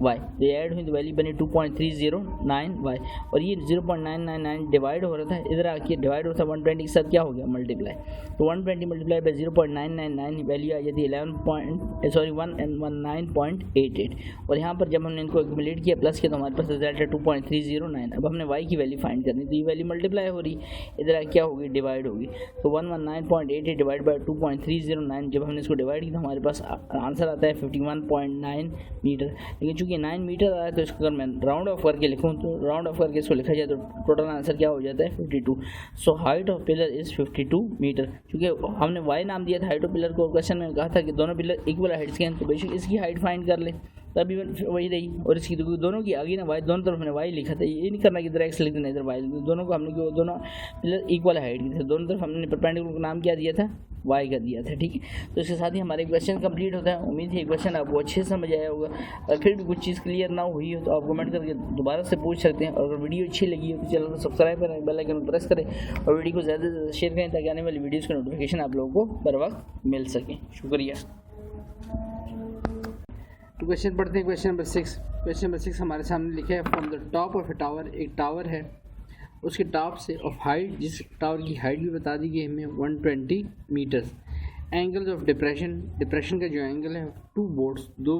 y, तो ये ऐड हुई तो वैल्यू बनी 2.309 y और ये 0.999 डिवाइड हो रहा था, इधर आके डिवाइड होता है 120 के साथ क्या हो गया मल्टीप्लाई, तो 120 मल्टीप्लाई बाई 0.999 वैल्यू आ जाती है 119.88 और यहाँ पर जब हमने इनको एक्यूमुलेट किया प्लस किया तो हमारे पास रिजल्ट है 2.309। अब हमने y की वैल्यू फाइंड करनी, तो ये वैल्यू मल्टीप्लाई हो रही, इधर आके क्या होगी डिवाइड होगी, तो 119.88 डिवाइड बाई 2.309, जब हमने इसको डिवाइड किया तो हमारे पास आंसर आता है 51.9 मीटर। लेकिन चूँकि 9 मीटर आया तो इसको अगर मैं राउंड ऑफ करके लिखूँ तो राउंड ऑफ करके इसको लिखा जाए तो टोटल आंसर क्या हो जाता है 52। So height of pillar is 52 metre. क्योंकि हमने y नाम दिया था हाइट ऑफ पिलर को, क्वेश्चन में कहा था कि दोनों पिलर इक्वल हाइट्स के हैं, तो बेशक इसकी हाइट फाइंड कर ले तभी वही रही, और इसकी तो दोनों की आगे ना y, दोनों तरफ हमने y लिखा था, ये नहीं करना कि इधर x लिख देना इधर y, दोनों को हमने दोनों पिलर इक्वल हाइट के थे, दोनों तरफ हमने परपेंडिकुलर का नाम क्या दिया था y का दिया था, ठीक है। तो इसके साथ ही हमारे क्वेश्चन कंप्लीट होता है। उम्मीद है क्वेश्चन आपको अच्छे से समझ आया होगा, और फिर भी कुछ चीज़ क्लियर ना हुई हो तो आप कमेंट करके दोबारा से पूछ सकते हैं, और अगर वीडियो अच्छी लगी हो तो चैनल को सब्सक्राइब करें, बेल आइकन प्रेस करें और वीडियो को ज़्यादा से ज़्यादा शेयर करें ताकि आने वाली वीडियोज़ का नोटिफिकेशन आप लोगों को बर वक्त मिल सके। शुक्रिया। तो क्वेश्चन पढ़ते हैं, क्वेश्चन नंबर 6। क्वेश्चन नंबर 6 हमारे सामने लिखा है from the top of a tower, एक टावर है उसके टॉप से ऑफ हाइट, जिस टावर की हाइट भी बता दी गई हमें 120 metres, angles of depression, depression का जो एंगल है दो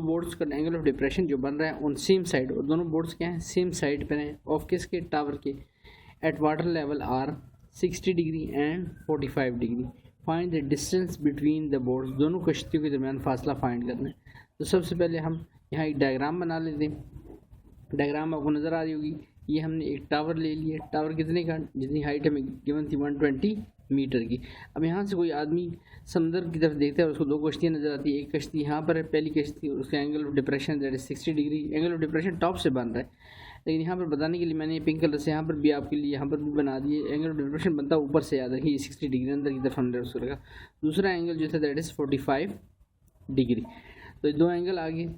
बोर्ड्स का एंगल ऑफ डिप्रेशन जो बन रहा है ऑन सेम साइड, और दोनों बोर्ड्स क्या हैं सेम साइड पर हैं, ऑफ किसके टावर के, at water level are 60 degree and 45 degree, find the distance between the boards, दोनों कश्तियों के दरमियान फासला फाइंड करना है। तो सबसे पहले हम यहाँ एक डायग्राम बना लेते हैं। डायग्राम आपको नज़र आ रही होगी, ये हमने एक टावर ले लिया, टावर कितने का, जितनी हाइट हमें गिवन थी 120 मीटर की। अब यहाँ से कोई आदमी समुद्र की तरफ देखता है और उसको दो कश्तियाँ नज़र आती है, एक कश्ती यहाँ पर है पहली कश्ती, और उसका angle of depression that is 60 degree, angle of depression top से बन रहा है, लेकिन यहाँ पर बताने के लिए मैंने पिंक कलर से यहाँ पर भी आपके लिए यहाँ पर भी बना दिए, एंगल ऑफ डिप्रेशन बनता है ऊपर से, याद रखिए 60 डिग्री अंदर की तरफ हमने उसको रखा। दूसरा एंगल जो था दैट इज़ 45 डिग्री, तो दो एंगल आ गए।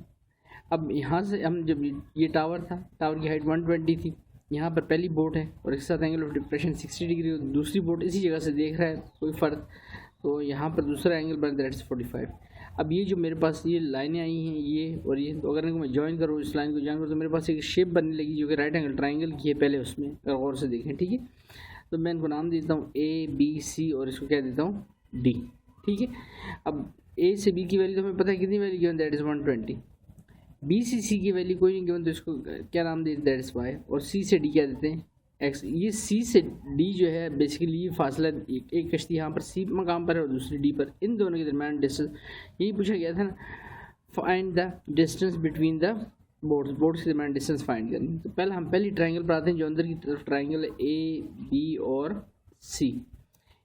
अब यहाँ से हम जब ये टावर था, टावर की हाइट 120 थी, यहाँ पर पहली बोट है और इसके साथ एंगल ऑफ डिप्रेशन 60 डिग्री, और दूसरी बोट इसी जगह से देख रहा है कोई फ़र्क, तो यहाँ पर दूसरा एंगल बन दैट इज़ 45। अब ये जो मेरे पास ये लाइनें आई हैं ये और ये, तो अगर इनको मैं ज्वाइन करूँ, इस लाइन को ज्वाइन करूँ तो मेरे पास एक शेप बनने लगी जो कि राइट एंगल ट्राइंगल की है, पहले उसमें अगर गौर से देखें, ठीक है। तो मैं इनको नाम देता हूँ A-B-C और इसको क्या देता हूँ D, ठीक है। अब A से B की वैल्यू तो हमें पता है कितनी value given that is 120, B से C की वैल्यू कोई नहीं गिवन तो इसको क्या नाम देते दैट इज़ Y, और C से D क्या देते हैं X। ये C से D जो है बेसिकली ये फासला, एक कश्ती यहाँ पर C मकाम पर है और दूसरी D पर, इन दोनों के दरमियान डिस्टेंस, यही पूछा गया था ना, find the distance between the boards के दरमियान डिस्टेंस फाइंड करनी। तो पहले हम पहली ट्राइंगल पर आते हैं जो अंदर की तरफ ट्राइंगल है A-B और C।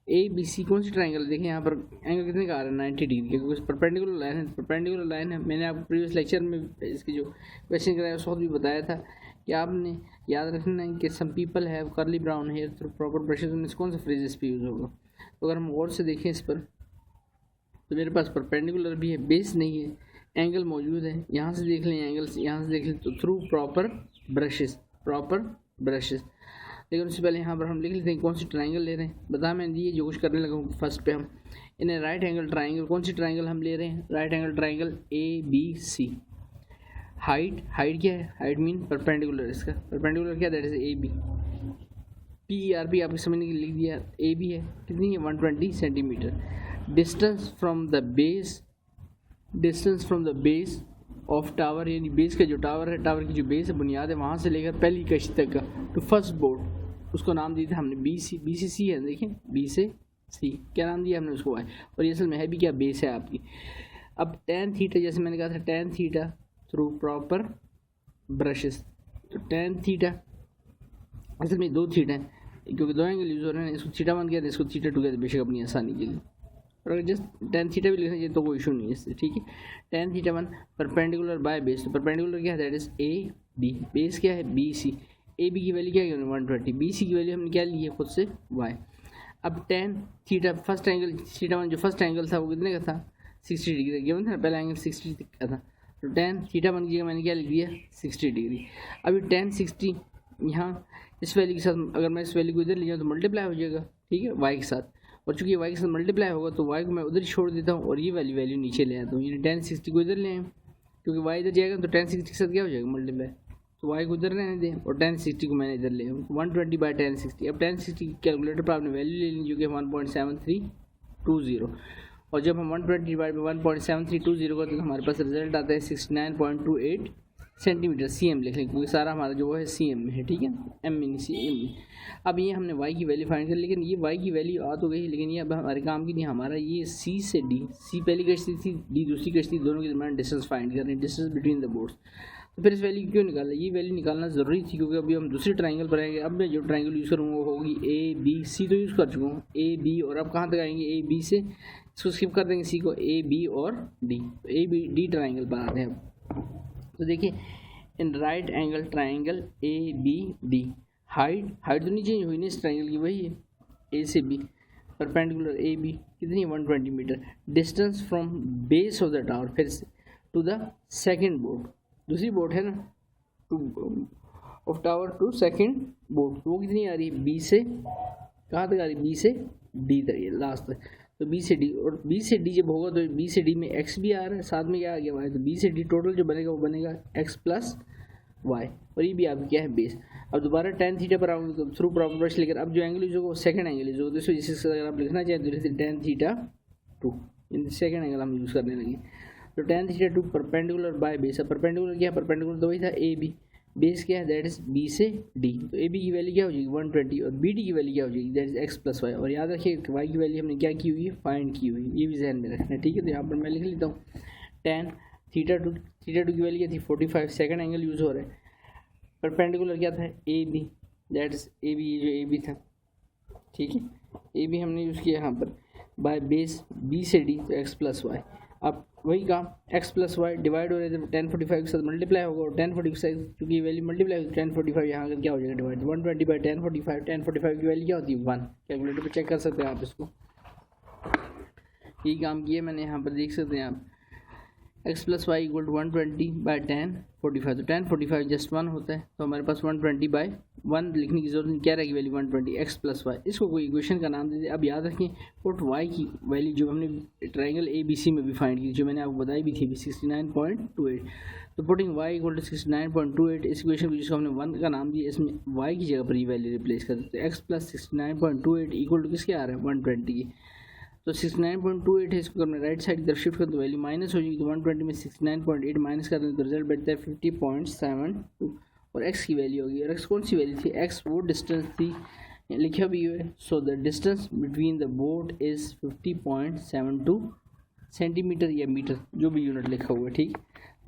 A-B-C कौन सी ट्राइंगल, देखें यहाँ पर एंगल कितने का आ रहा है 90 डिग्री, क्योंकि परपेंडिकुलर लाइन है, परपेंडिकुलर लाइन है। मैंने आपको प्रीवियस लेक्चर में इसके जो क्वेश्चन कराया उस वक्त भी बताया था कि आपने याद रखना है कि some people have curly brown hair through proper brushes, में कौन सा फ्रेज इस पर यूज़ होगा। तो अगर हम गौर से देखें इस पर, तो मेरे पास परपेंडिकुलर भी है, बेस नहीं है, एंगल मौजूद है, यहाँ से देख लें एंगल, यहाँ से देख लें तो थ्रू प्रॉपर ब्रशेज। लेकिन उससे पहले यहाँ पर हम लिख लेते हैं कौन सी ट्राइंगल ले रहे हैं। बता मैं दिए जो कुछ करने लगा हूँ, फर्स्ट पे हम इन्हें राइट एंगल ट्राइंगल, कौन सी ट्राइंगल हम ले रहे हैं, right angle triangle A-B-C। Height क्या है, हाइट मीन परपेंडिकुलर, इसका परपेंडिकुलर क्या दैट इज AB। PERP आपको समझने के लिए लिख दिया, AB है कितनी है 120 centimetre. Distance from the base of tower, यानी बेस का जो टावर है, टावर की जो बेस है बुनियाद है, वहाँ से लेकर पहली कश्ती तक का टू फर्स्ट बोर्ड, उसको नाम दिया था हमने B से C है, देखें B से C क्या नाम दिया हमने उसको Y, और ये असल में है भी क्या बेस है आपकी। अब tan थीटा, जैसे मैंने कहा था tan theta through proper brushes, तो tan थीटा असल में 2 थीटा हैं क्योंकि 2 एंगल यूज़ हो रहे हैं, इसको थीटा 1 किया इसको थीटा 2 किया बेशक अपनी आसानी के लिए, और अगर जस्ट tan थीटा भी लिखना चाहिए तो कोई इशू नहीं है इससे, ठीक है। tan theta 1 perpendicular by base, तो परपेंडिकुलर क्या है, that is A B, base क्या है बी सी, ए बी की वैल्यू क्या है 120, बी सी की वैल्यू हमने क्या ली है खुद से y। अब tan theta first angle theta 1 जो फर्स्ट एंगल था वो कितने का था 60 डिग्री गिवन था ना, पहला एंगल 60 का था, तो tan थीटा 1 की मैंने क्या लिख दिया 60 डिग्री। अभी tan 60 यहाँ इस वैल्यू के साथ अगर मैं इस वैल्यू को इधर ले जाऊँ तो मल्टीप्लाई हो जाएगा, ठीक है y के साथ, और चूंकि y के साथ मल्टीप्लाई होगा तो y को मैं उधर ही छोड़ देता हूँ और ये वैल्यू नीचे ले आता हूँ, यानी tan 60 को इधर ले आए क्योंकि y इधर जाएगा तो tan 60 के साथ क्या हो जाएगा मल्टीप्लाई, तो y को उधर रहने दें और tan 60 को मैंने इधर ले आऊँ 120 बाई tan 60। अब tan 60 की कैलकुलेटर पर आपने वैल्यू ले ली जो कि 1.7320, और जब हम 120 डिवाइड बाई 1.7320 करते तो हमारे पास रिजल्ट आता है 69.28 सेंटीमीटर, सी एम लिख लें क्योंकि सारा हमारा जो है सी एम में है, ठीक है, एम में नहीं सी एम में। अब ये हमने y की वैल्यू फाइंड कर, लेकिन ये y की वैल्यू आ तो गई, लेकिन ये अब हमारे काम की नहीं, हमारा ये c से d, c पहली कश्ती थी d दूसरी कश्ती, दोनों के दरमियान डिस्टेंस फाइंड कर रहे हैं, डिस्टेंस बिटवीन द बोर्ड्स। तो फिर इस वैल्यू क्यों निकाला, ये वैल्यू निकालना ज़रूरी थी क्योंकि अभी हम दूसरी ट्राइंगल पर आएंगे। अब मैं जो ट्राइंगल यूज़ करूँगा वो होगी ए बी सी, तो यूज़ कर चुका हूँ ए बी, और अब कहाँ तक आएंगे ए बी से, इसको स्किप कर देंगे सी को, ए बी और डी, तो ए बी डी ट्राइंगल पर आते हैं अब। तो देखिए in right angle triangle A B D, height तो नहीं चेंज हुई ना इस ट्राइंगल की, वही है ए से बी, परपेंडिकुलर ए बी कितनी 120 metre, distance from base of the tower फिर से टू द सेकेंड बोर्ड, दूसरी बोर्ड है ना, to of tower to second board, तो वो कितनी आ रही है बी से कहाँ तक आ रही है बी से डी तक लास्ट तक, तो बी से डी, और बी से डी जब होगा तो बी से डी में एक्स भी आ रहा है साथ में क्या आ गया वाई, तो बी से डी टोटल जो बनेगा वो बनेगा एक्स प्लस वाई, और ये भी आपकी क्या है बेस। अब दोबारा tan थीटा पर आऊँगी तो थ्रू प्रॉपर ब्रश लेकर अब जो एंगल यूज होगा वो सेकंड एंगल यूज होगा, तो इस अगर आप लिखना चाहें तो tan theta 2 in second angle हम यूज़ करने लगे, तो tan theta 2 perpendicular by base. अब परपेंडिकुलर क्या है, परपेंडिकुलर तो वही था ए बी, बेस क्या है दैट इज बी से डी, तो ए बी की वैल्यू क्या हो जाएगी 120 और बी डी की वैल्यू क्या हो जाएगी that is X plus Y, और याद रखिए वाई की वैल्यू हमने क्या की हुई है फाइंड की हुई है, ये भी जहन में रखना है, ठीक है। तो यहाँ पर मैं लिख लेता हूँ tan थीटा 2 की वैल्यू क्या थी 45, सेकंड एंगल यूज़ हो रहा है, परपेंडिकुलर क्या था A B that is A B, जो ए बी था, ठीक है, ए बी हमने यूज़ किया यहाँ पर बाय बेस बी से डी, तो एक्स प्लस वाई। अब वही काम एक्स प्लस वाई डिवाइड हो रहे थे 1045 के साथ मल्टीप्लाई होगा, और 1045 क्योंकि वैल्यू मल्टीप्लाई होगी 1045 यहाँ अगर क्या हो जाएगा डिवाइड 120 बाई 1045 की वैल्यू क्या होती है 1, कैलकुलेटर पर चेक कर सकते हैं आप इसको, यही काम किया मैंने यहाँ पर देख सकते हैं आप, X plus Y equal to 120 by 1045, तो 1045 जस्ट 1 होता है, तो हमारे पास 120 बाई 1 लिखने की जरूरत नहीं, क्या रहेगी वैल्यू 120 एक्स प्लस वाई, इसको कोई इक्वेशन का नाम दे दे। अब याद रखें पुट वाई की वैल्यू जो हमने ट्राइंगल ए बी सी में भी फाइंड की, जो मैंने आपको बताई भी थी 69.28, तो पुटिंग वाई इक्वल टू 69.28 इस इक्वेशन को जिसको हमने 1 का नाम दिया, इसमें वाई की जगह पर ये वैल्यू रिप्लेस कर देते हैं, एक्स प्लस 69.28 इक्वल टू किसके आ रहा है 120 की, तो 69.28 है, इसको हमने राइट साइड की तरफ शिफ्ट कर तो वैल्यू माइनस हो जाएगी, तो 120 में 69.8 माइनस कर दें तो रिजल्ट बैठता है 50.72, और x की वैल्यू होगी, और x कौन सी वैल्यू थी, x वो डिस्टेंस थी लिखा भी है, सो the distance between the board is 50.72 centimetre या मीटर जो भी यूनिट लिखा हुआ है, ठीक।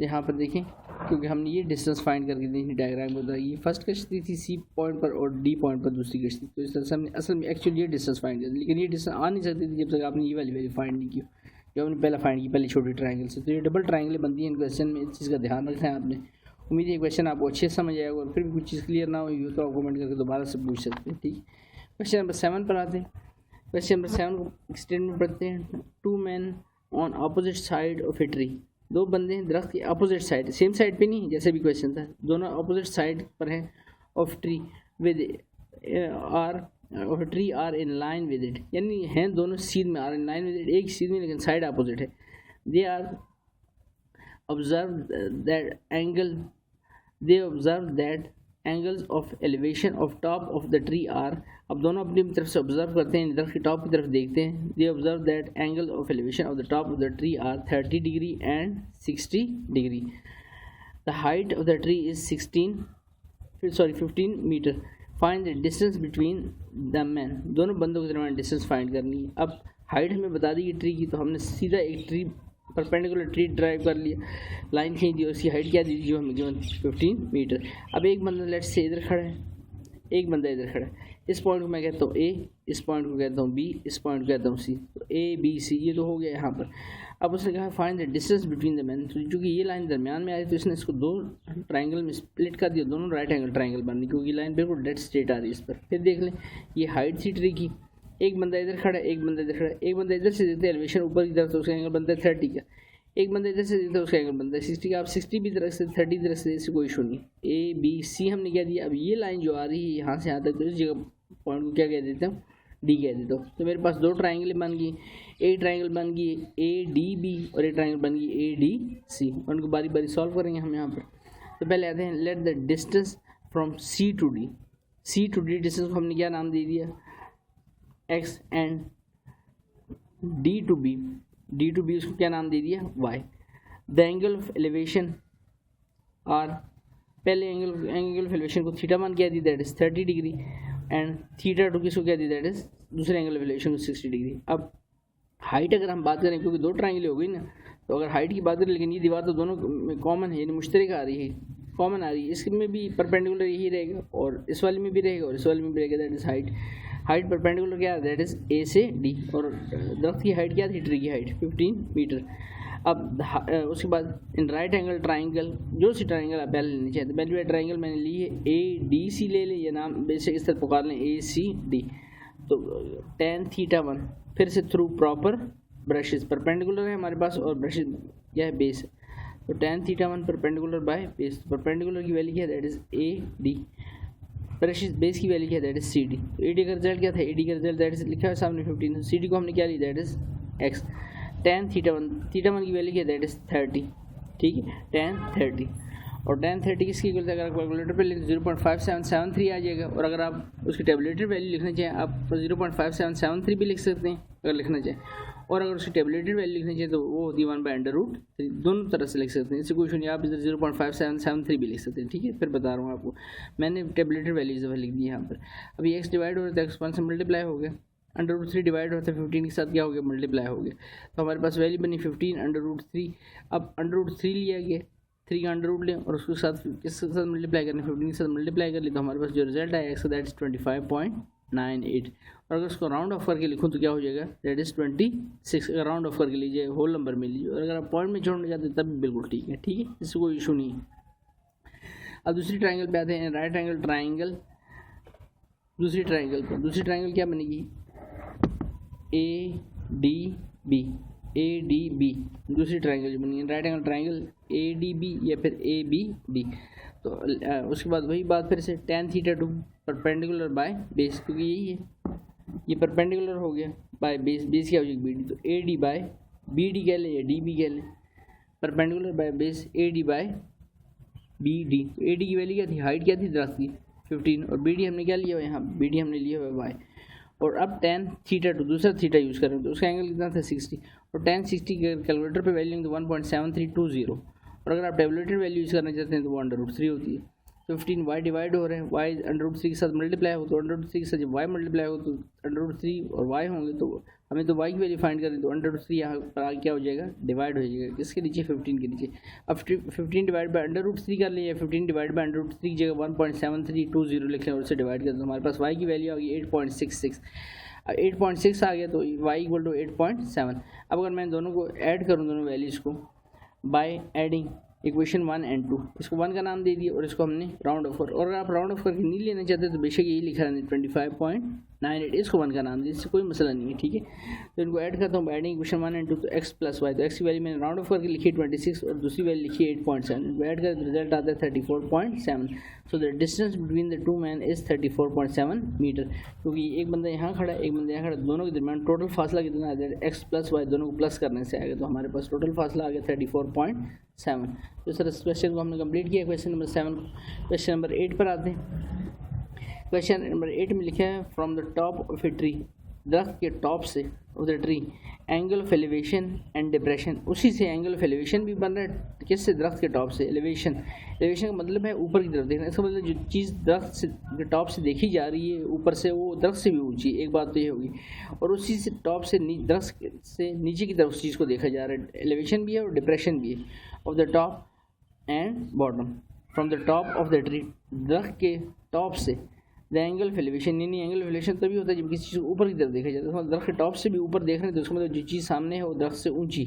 यहाँ पर देखें क्योंकि हमने ये डिस्टेंस फाइंड करके दी थी डायग्राम में, बताया ये फर्स्ट कश्ती थी सी पॉइंट पर और डी पॉइंट पर दूसरी कश्ती, तो इस तरह से हमने असल में एक्चुअली ये डिस्टेंस फाइंड कर, लेकिन ये डिस्टेंस आ नहीं सकती थी जब तक आपने ये वाली वैल्यू फाइंड नहीं की जो हमने पहला फाइंड की पहले छोटी ट्राइंगल से। तो ये डबल ट्राइंगल बनती है क्वेश्चन में, इस चीज़ का ध्यान रखना है आपने। उम्मीद है क्वेश्चन आपको अच्छे से समझ आएगा, और फिर भी कुछ चीज़ क्लियर ना हुई हो तो आप कमेंट करके दोबारा से पूछ सकते हैं, ठीक। क्वेश्चन नंबर 7 पर आते हैं। क्वेश्चन नंबर 7 को स्टेटमेंट पढ़ते हैं। 2 men on opposite side of a tree, 2 बंदे हैं दरख्त की अपोजिट साइड, सेम साइड पे नहीं जैसे भी क्वेश्चन था, दोनों अपोजिट साइड पर हैं of tree with tree are in line with it, यानी हैं दोनों सीध में, are in line with it एक सीध में लेकिन साइड अपोजिट है। They are observe that angles of elevation of top of the tree are, अब दोनों अपनी तरफ से ऑब्जर्व करते हैं, दरख्त की टॉप की तरफ देखते हैं। They observe that angle of elevation of the top of the tree are 30 degree and 60 degree. The height of the tree is 15 metre. Find the distance between the man, दोनों बंदों के दरमियान डिस्टेंस फाइंड करनी है। अब height हमें बता दी tree की, तो हमने सीधा एक ट्री परपेंडिकुलर ट्री ड्राइव कर लिया, लाइन खींच दी, उसकी हाइट क्या दी जो हमें गिवन 15 मीटर। अब एक बंदा लेट्स से इधर खड़ा है, एक बंदा इधर खड़ा है, इस पॉइंट को मैं कहता हूँ ए, इस पॉइंट को कहता हूँ बी, इस पॉइंट को कहता हूँ सी। तो ए बी सी ये तो हो गया यहाँ पर। अब उसने कहा find the distance between the man, तो चूँकि ये लाइन दरमियान में आई तो इसने इसको दो ट्राइंगल में स्प्लिट कर दिया, दोनों राइट एंगल ट्राइंगल बन रही, क्योंकि लाइन बिल्कुल डेड स्ट्रेट आ रही है इस पर। फिर देख लें ये हाइट थी ट्री की, एक बंदा इधर खड़ा है, एक बंदा इधर खड़ा है, एक बंदा इधर से देते हैं एलिवेशन ऊपर की तरफ तो उसका एंगल बनता है 30 का, एक बंदा इधर से देता है उसका एंगल बनता है 60 का। आप 60 भी तरफ से 30 तरफ से इससे कोई इशू नहीं। ए बी सी हमने क्या दिया, अब ये लाइन जो आ रही है यहाँ से यहाँ तक, तो इस जगह पॉइंट को क्या कह देता हूँ, डी कह देता हूँ। तो मेरे पास दो ट्राइंगल बन गई, एक ट्राइंगल बन गई ए डी बी और एक ट्राइंगल बन गई ए डी सी। उनको बारी बारी सॉल्व करेंगे हम यहाँ पर। तो पहले आते हैं let the distance from C to D, C to D distance को हमने क्या नाम दे दिया X, and D to B, D to B उसको क्या नाम दे दिया Y. The angle of elevation are, पहले एंगल ऑफ एलिवेशन को थीटा मान क्या दी, that is 30 degree, and theta two किसको क्या दी, दैट इज दूसरे एंगल ऑफ एलिवेशन को 60 डिग्री। अब हाइट अगर हम बात करें, क्योंकि दो ट्राइंगल हो गई ना, तो अगर हाइट की बात करें, लेकिन ये दीवार तो दोनों में कॉमन है, यानी मुश्तरक आ रही है, कॉमन आ रही है, इसमें भी परपेंडिकुलर यही रहेगा और इस वाले में भी रहेगा और इस वाले में भी रहेगा, that is height. Height perpendicular क्या है, दैट इज ए से डी, और दरख्त की हाइट क्या थी, ट्री की हाइट 15 मीटर। अब उसके बाद इन राइट एंगल ट्राइंगल, जो सी ट्राइंगल आप पहले लेनी चाहिए, तो पहले ट्राइंगल मैंने ली है ए डी सी ले लें, ये नाम बेशक इस तरह पुकार लें ए सी डी। तो tan थीटा 1 फिर से थ्रू प्रॉपर ब्रशेज, परपेंडिकुलर है हमारे पास और ब्रशेज क्या है बेस है, तो tan theta 1 perpendicular by base, perpendicular की वैल्यू क्या है, that is A D, brushes base की वैल्यू क्या है, दैट इज सी डी। तो ए डी का रिजल्ट क्या था, ए डी का रिजल्ट दैट इज लिखा है सामने 15, सी डी को हमने क्या लिया, that is x. tan theta 1 की वैल्यू क्या है, दैट इज 30, ठीक है, tan 30, और tan 30 किसकी इक्वल है, अगर आप कैलकुलेटर पे लिखें 0.5773 आ जाएगा, और अगर आप उसकी टेबलेटेड वैल्यू लिखना चाहें आप 0.5773 भी लिख सकते हैं अगर लिखना चाहें, और अगर उसकी टेबलेटेड वैल्यू लिखना चाहिए तो वो होती है 1/√3, दोनों तरह से लिख सकते हैं, इससे कोई इशू नहीं, आप इधर 0.5773 भी लिख सकते हैं, ठीक है। फिर बता रहा हूँ आपको, मैंने टेबलेटेड वैल्यू इस लिख दी है यहाँ पर। अभी एक्स डिवाइड हो रहा है, x1 से मल्टीप्लाई हो गया, √3 डिवाइड होता है 15 के साथ क्या हो गया, मल्टीप्लाई हो गया, तो हमारे पास वैल्यू बनी 15 √3। अब √3 लिया गया, 3 का अंडर रूट लें और उसके साथ किसके साथ मल्टीप्लाई करने, 15 के साथ मल्टीप्लाई कर ली, तो हमारे पास जो रिजल्ट आया एक्स दैट इज 25.98, और अगर उसको राउंड ऑफ करके लिखूँ तो क्या हो जाएगा, दैट इज 26। अगर राउंड ऑफ करके लीजिए होल नंबर में लीजिए, और अगर आप पॉइंट में जोड़ने जाते तब भी बिल्कुल ठीक है, ठीक है, इससे कोई इशू नहीं है। अब दूसरी ट्राइंगल पे आते हैं, राइट एंगल ट्राइंगल, दूसरी ट्राइंगल क्या बनेगी, A D B, A D B दूसरी ट्राइंगल जो बनी है, right angle triangle A D B या फिर ए बी डी। तो उसके बाद वही बात फिर से tan theta 2 perpendicular by base, क्योंकि यही है, ये परपेंडिकुलर हो गया बाय बेस, बेस क्या हो जाएगी बी डी, तो A D by B D कह लें या डी बी कह लें, perpendicular by base A D by B D. तो ए डी की वैल्यू क्या थी, हाइट क्या थी दरख्त की 15, और बी डी हमने क्या लिया हुआ यहाँ, बी डी हमने लिया हुआ वाई। और अब tan थीटा 2 दूसरा थीटा यूज़ करें तो उसका एंगल कितना था 60, और tan 60 के कैलकुलेटर पे वैल्यू तो 1.7320, और अगर आप टेबलेटेड वैल्यू यूज़ करना चाहते हैं तो वो √3 होती है। 15 y डिवाइड हो रहे हैं, y √3 के साथ मल्टीप्लाई हो, तो √3 के साथ जब y मल्टीप्लाई हो तो √3 और y होंगे, तो हमें तो y की वैल्यू फाइंड करनी, तो √3 यहाँ पर आगे क्या हो जाएगा, डिवाइड हो जाएगा किसके नीचे, 15 के नीचे। अब 15 डिवाइड बाय √3 कर लें, या 15 डिवाइड बाय √3 की जगह 1.7320 लिख लें और उससे डिवाइड कर दें, तो हमारे पास y की वैल्यू आ गई 8.66। 8.6 आ गया तो y इक्वल टू 8.7। अब अगर मैं दोनों को ऐड करूँ, दोनों वैल्यूज़ को बाय एडिंग इक्वेशन 1 और 2, इसको 1 का नाम दे दिया और इसको हमने राउंड ऑफ, और अगर आप राउंड ऑफ करके नहीं लेना चाहते तो बेशक यही लिखा है 25.98, इसको 1 का नाम दिया, इससे कोई मसला नहीं है, ठीक है। तो इनको ऐड करता हूँ बाय एडिंग इक्वेशन 1 और 2, तो x प्लस वाई, तो x की वैल्यू मैंने राउंड ऑफ करके लिखी 26 और दूसरी वैल्यू लिखी 8.7, इनको ऐड करें तो रिजल्ट आता है 34.7। So the distance between the two man is 34.7 metre, क्योंकि एक बंदा यहाँ खड़ा है, एक बंदा यहाँ खड़ा, दोनों के दरमियान टोटल फासला कितना है, x प्लस वाई, दोनों को प्लस करने से आएगा, तो हमारे पास टोटल फासला आ गया 34.7। तो सर इस क्वेश्चन को हमने कंप्लीट किया, क्वेश्चन नंबर 7। क्वेश्चन नंबर 8 पर आते हैं। क्वेश्चन नंबर 8 में लिखा है from the top of a tree, दरख्त के टॉप से of the tree angle of elevation and depression, उसी से एंगल ऑफ एलिवेशन भी बन रहा है, किससे, दरख्त के टॉप से। एलिवेशन का मतलब है ऊपर की तरफ देखना, इसका मतलब जो चीज़ दरख्त से के टॉप से देखी जा रही है ऊपर से, वो दरख्त से भी ऊंची, एक बात तो ये होगी। और उसी से टॉप से दरख्त से नीचे की तरफ उस चीज़ को देखा जा रहा है, एलिवेशन भी है और डिप्रेशन भी है। Of the top and bottom, from the top of the tree, दरख्त के टॉप से, द एंगल ऑफ एलिवेशन, यानी एंगल ऑफ एलिवेशन तभी होता है जब किसी चीज़ को ऊपर की तरफ देखा जाता है, तो दरख्त के टॉप से भी ऊपर देख रहे हैं तो उसका मतलब जो चीज़ सामने है वो दरख्त से ऊंची।